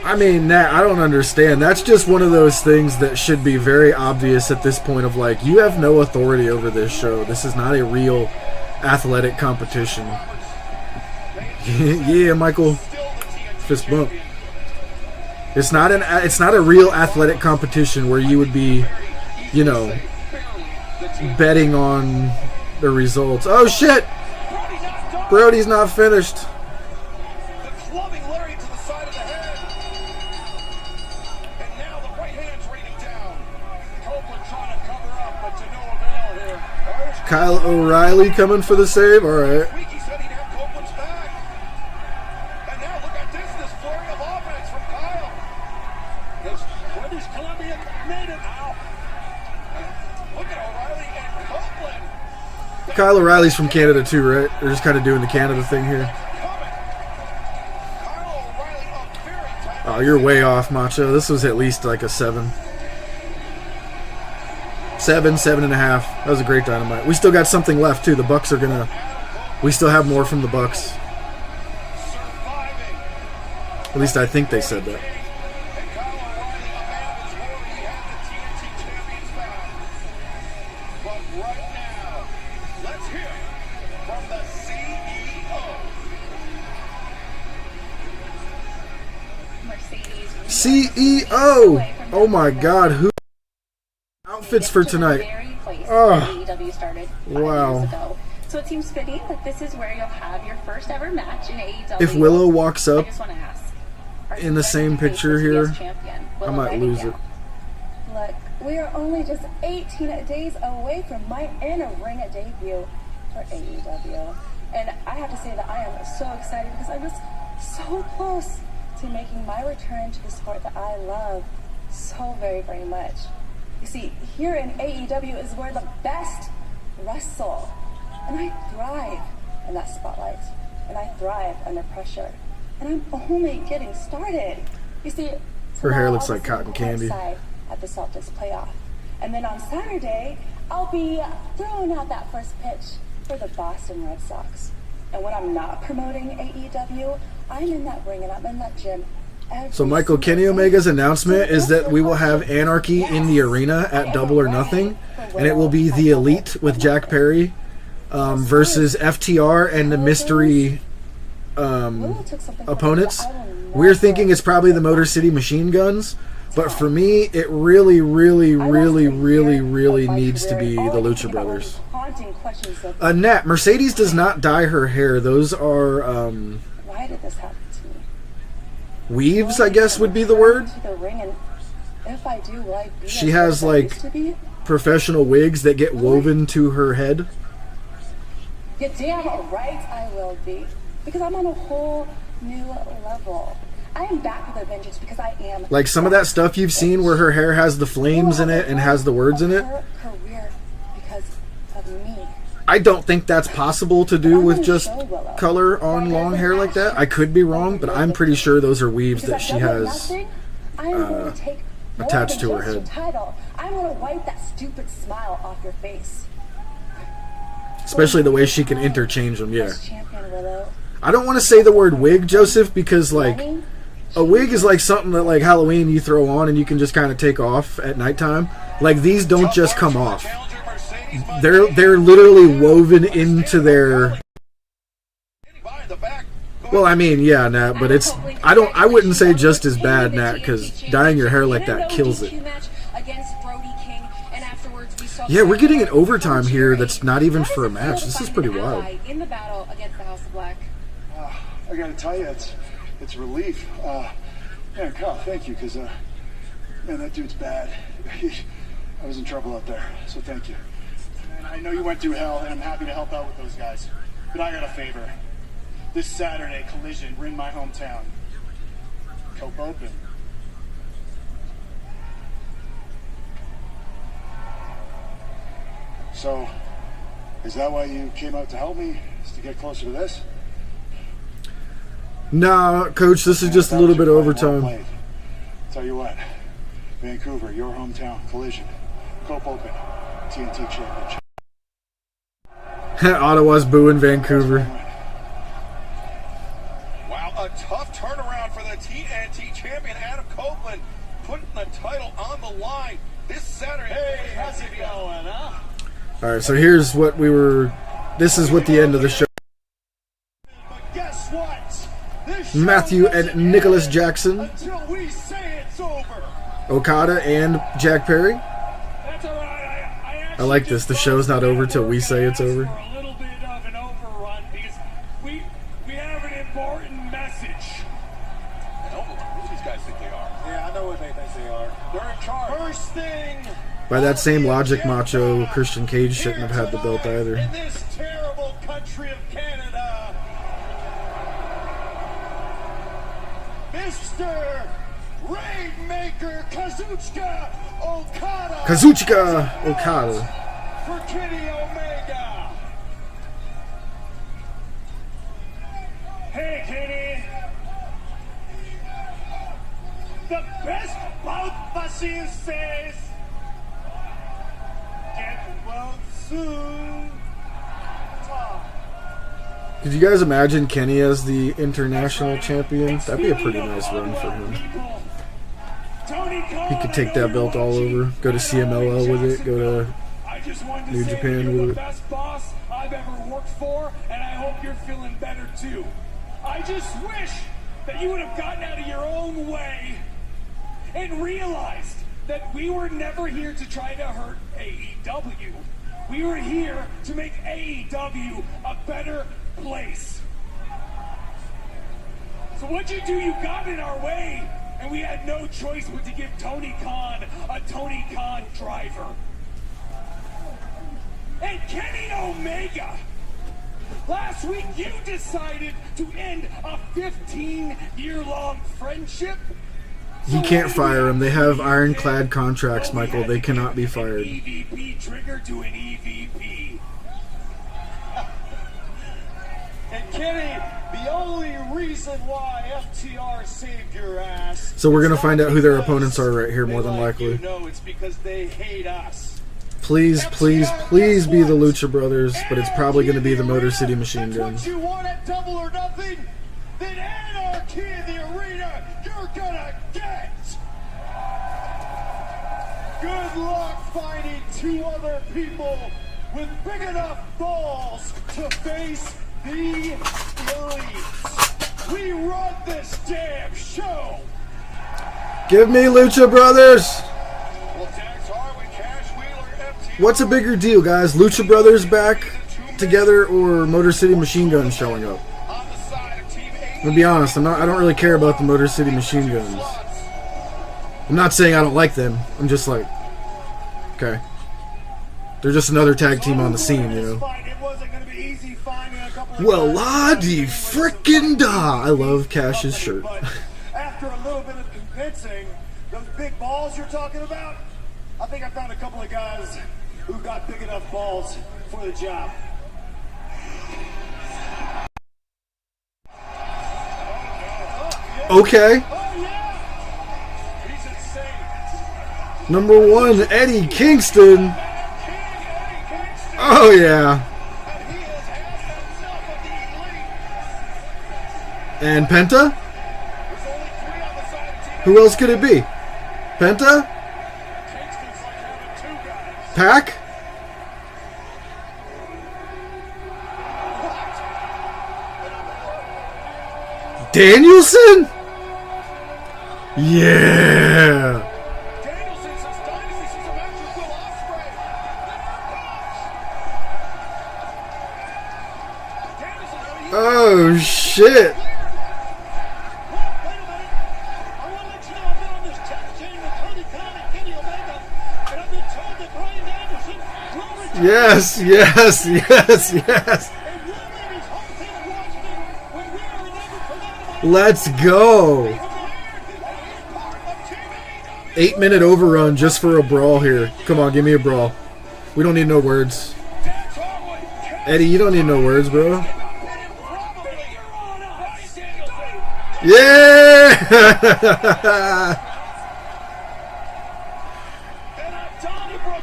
I mean, I don't understand. That's just one of those things that should be very obvious at this point of like, you have no authority over this show. This is not a real athletic competition. Yeah, Michael. Fist bump. It's not a real athletic competition where you would be, you know, betting on the results. Oh shit! Brody's not finished. Kyle O'Reilly coming for the save. All right. Kyle O'Reilly's from Canada too, right? They're just kind of doing the Canada thing here. Oh, you're way off, Macho. This was at least like a 7. 7.5. That was a great Dynamite. We still got something left too. The Bucks are gonna... We still have more from the Bucks. At least I think they said that. CEO! Oh my god, who outfits for tonight? Oh, wow. So it seems fitting that this is where you'll have your first ever match in AEW. If Willow walks up in the same picture here, I might lose it. Look, we are only just 18 days away from my in-ring debut for AEW. And I have to say that I am so excited because I'm just so close to making my return to the sport that I love so very, very much. You see, here in AEW is where the best wrestle. And I thrive in that spotlight. And I thrive under pressure. And I'm only getting started. You see, her hair looks like cotton candy. At the Celtics playoff. And then on Saturday, I'll be throwing out that first pitch for the Boston Red Sox. And when I'm not promoting AEW, I'm in that ring and I'm in that gym. So Michael, Kenny Omega's announcement is that we will have Anarchy in the arena at Double or Nothing, and it will be the Elite with Jack Perry versus FTR and the mystery opponents. We're thinking it's probably the Motor City Machine Guns, but for me, it really, really, really, really, really needs to be the Lucha Brothers. Nat, Mercedes does not dye her hair. Those are why did this happen to me? Weaves, I guess would be the word. If I do, will I be she has like professional wigs that get woven to her head. You're damn right I will be. Because I'm on a whole new level. I am back with a vengeance because I am. Like some of that stuff you've seen where her hair has the flames in it and has the words in it. Her career because of me. I don't think that's possible to do with just color on long hair like that. I could be wrong, but I'm pretty sure those are weaves that she has attached to her head. I'm going to wipe that stupid smile off your face. Especially the way she can interchange them, yeah. Champion Willow, I don't want to say the word wig, Joseph, because like a wig is like something that like Halloween you throw on and you can just kind of take off at nighttime. Like these don't just come off. They're literally woven into their. Well, I mean, yeah, Nat, but it's I wouldn't say just as bad, Nat, because dyeing your hair like that kills it. Yeah, we're getting an overtime here that's not even for a match. This is pretty wild. In the battle against the House of Black. I gotta tell you, it's a relief. Man, Kyle, thank you, because man, that dude's bad. I was in trouble out there, so thank you. And I know you went through hell, and I'm happy to help out with those guys. But I got a favor. This Saturday, Collision, we're in my hometown. Cope open. So, is that why you came out to help me? Is to get closer to this? Nah, Coach, this is just a little bit of overtime. Tell you what, Vancouver, your hometown, Collision, Cope Open, TNT Championship. Ottawa's booing Vancouver. Wow, a tough turnaround for the TNT champion, Adam Copeland, putting the title on the line this Saturday. Hey, how's it going, huh? All right, so here's what we were. This is what the end of the show. But guess what? This Matthew and Nicholas Jackson, until we say it's over. Okada and Jack Perry. That's all right. I like this. The show's not over till we say it's over. A little bit of an overrun because we have an important message. An overrun? Who do these guys think they are? Yeah, I know what they think they are. They're in charge. First thing. By that same logic, Macho, Christian Cage shouldn't have had the belt either. In this terrible country of Canada, Mr. Rainmaker Kazuchika Okada. Kazuchika Okada. For Kenny Omega. Hey, Kenny. The best bout machine says, get well soon. Could you guys imagine Kenny as the international champion? That'd be a pretty nice run for him. He could take that belt all over, go to CMLL with it, go to New Japan with it. Best boss I've ever worked for, and I hope you're feeling better too. I just wish that you would have gotten out of your own way and realized that we were never here to try to hurt AEW. We were here to make AEW a better place. So what'd you do? You got in our way, and we had no choice but to give Tony Khan a Tony Khan driver. And Kenny Omega, last week you decided to end a 15-year-long friendship. He can't fire him. They have ironclad contracts, Michael. They cannot be fired. EVP trigger to an EVP. And Kenny, the only reason why FTR saved your ass. So we're going to find out who their opponents are right here, more than likely. You know it's because they hate us. Please, please, please be the Lucha Brothers, but it's probably going to be the Motor City Machine Guns. What you want at Double or Nothing? Then anarchy in the arena, you're gonna get. Good luck finding two other people with big enough balls to face the elites. We run this damn show. Give me Lucha Brothers. What's a bigger deal, guys? Lucha Brothers back together or Motor City Machine Guns showing up? I'm gonna be honest, I don't really care about the Motor City Machine Guns. I'm not saying I don't like them. I'm just like, okay. They're just another tag team on the scene, you know. Well, la-di frickin' da. I love Cash's shirt. After a little bit of convincing, those big balls you're talking about, I think I found a couple of guys who got big enough balls for the job. Okay. Number one, Eddie Kingston. Oh, yeah. And Penta? Who else could it be? Penta? Pac? Danielson? Yeah. Oh shit. Yes, yes, yes, yes. Let's go. 8-minute overrun just for a brawl here. Come on, give me a brawl. We don't need no words. Eddie, you don't need no words, bro. Yeah!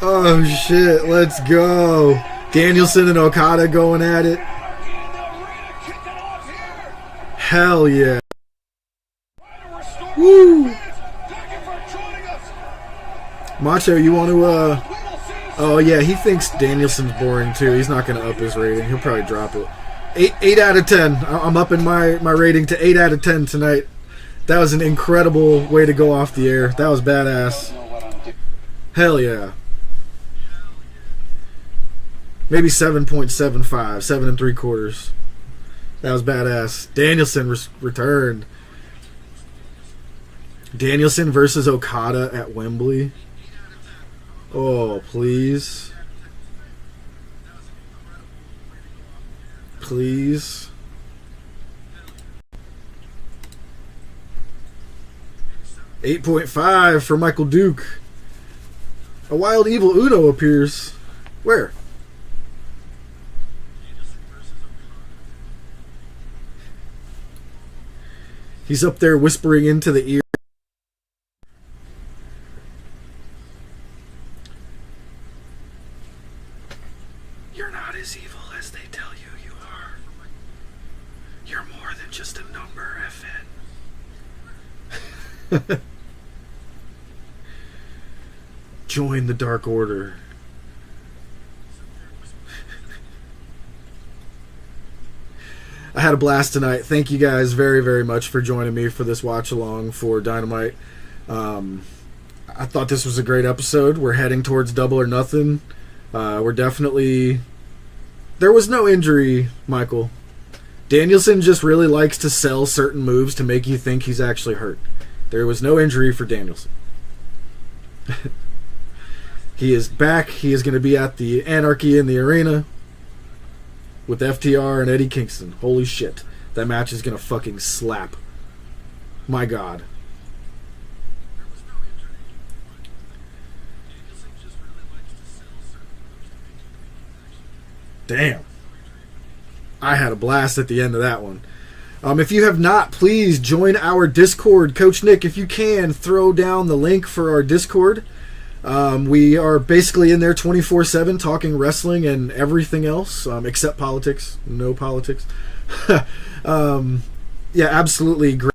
Oh shit, let's go. Danielson and Okada going at it. Hell yeah. Woo! Macho, you want to, oh yeah, he thinks Danielson's boring too. He's not going to up his rating. He'll probably drop it. 8 out of 10. I'm upping my rating to 8 out of 10 tonight. That was an incredible way to go off the air. That was badass. Hell yeah. Maybe 7.75, 7 3/4. That was badass. Danielson returned. Danielson versus Okada at Wembley. Oh, please. Please. $8.5 for Michael Duke. A Wild Evil Uno appears. Where? He's up there whispering into the ear. You're not as evil as they tell you you are. You're more than just a number, FN. Join the Dark Order. I had a blast tonight. Thank you guys very, very much for joining me for this watch along for Dynamite. I thought this was a great episode. We're heading towards Double or Nothing. We're definitely... There was no injury, Michael. Danielson just really likes to sell certain moves to make you think he's actually hurt. There was no injury for Danielson. He is back. He is going to be at the Anarchy in the Arena with FTR and Eddie Kingston. Holy shit. That match is going to fucking slap. My God. Damn. I had a blast at the end of that one. If you have not, please join our Discord. Coach Nick, if you can, throw down the link for our Discord. We are basically in there 24/7 talking wrestling and everything else, except politics. No politics. Yeah, absolutely great.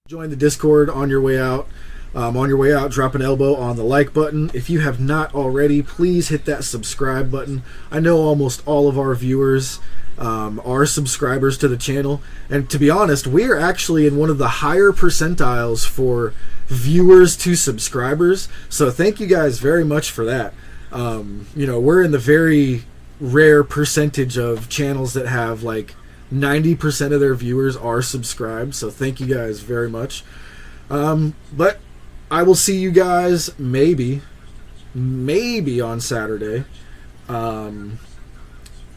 Join the Discord on your way out. On your way out, drop an elbow on the like button. If you have not already, please hit that subscribe button. I know almost all of our viewers are subscribers to the channel, and to be honest, we are actually in one of the higher percentiles for viewers to subscribers, so thank you guys very much for that. You know, we're in the very rare percentage of channels that have like 90% of their viewers are subscribed, so thank you guys very much. But I will see you guys maybe on Saturday.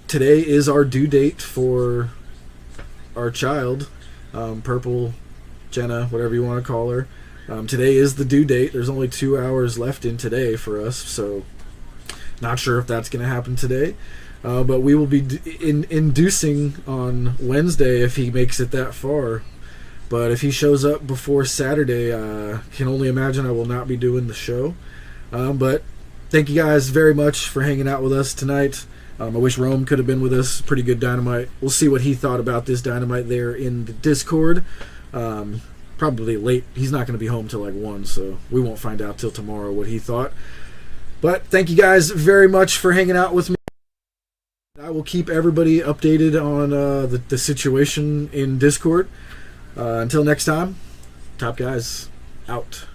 Today is our due date for our child, Purple Jenna, whatever you want to call her. Today is the due date. There's only 2 hours left in today for us, so not sure if that's going to happen today. But we will be inducing on Wednesday if he makes it that far. But if he shows up before Saturday, can only imagine I will not be doing the show. But thank you guys very much for hanging out with us tonight. I wish Rome could have been with us. Pretty good Dynamite. We'll see what he thought about this Dynamite there in the Discord. Probably late. He's not going to be home till like 1, so we won't find out till tomorrow what he thought. But thank you guys very much for hanging out with me. I will keep everybody updated on the situation in Discord. Until next time, Top Guys out.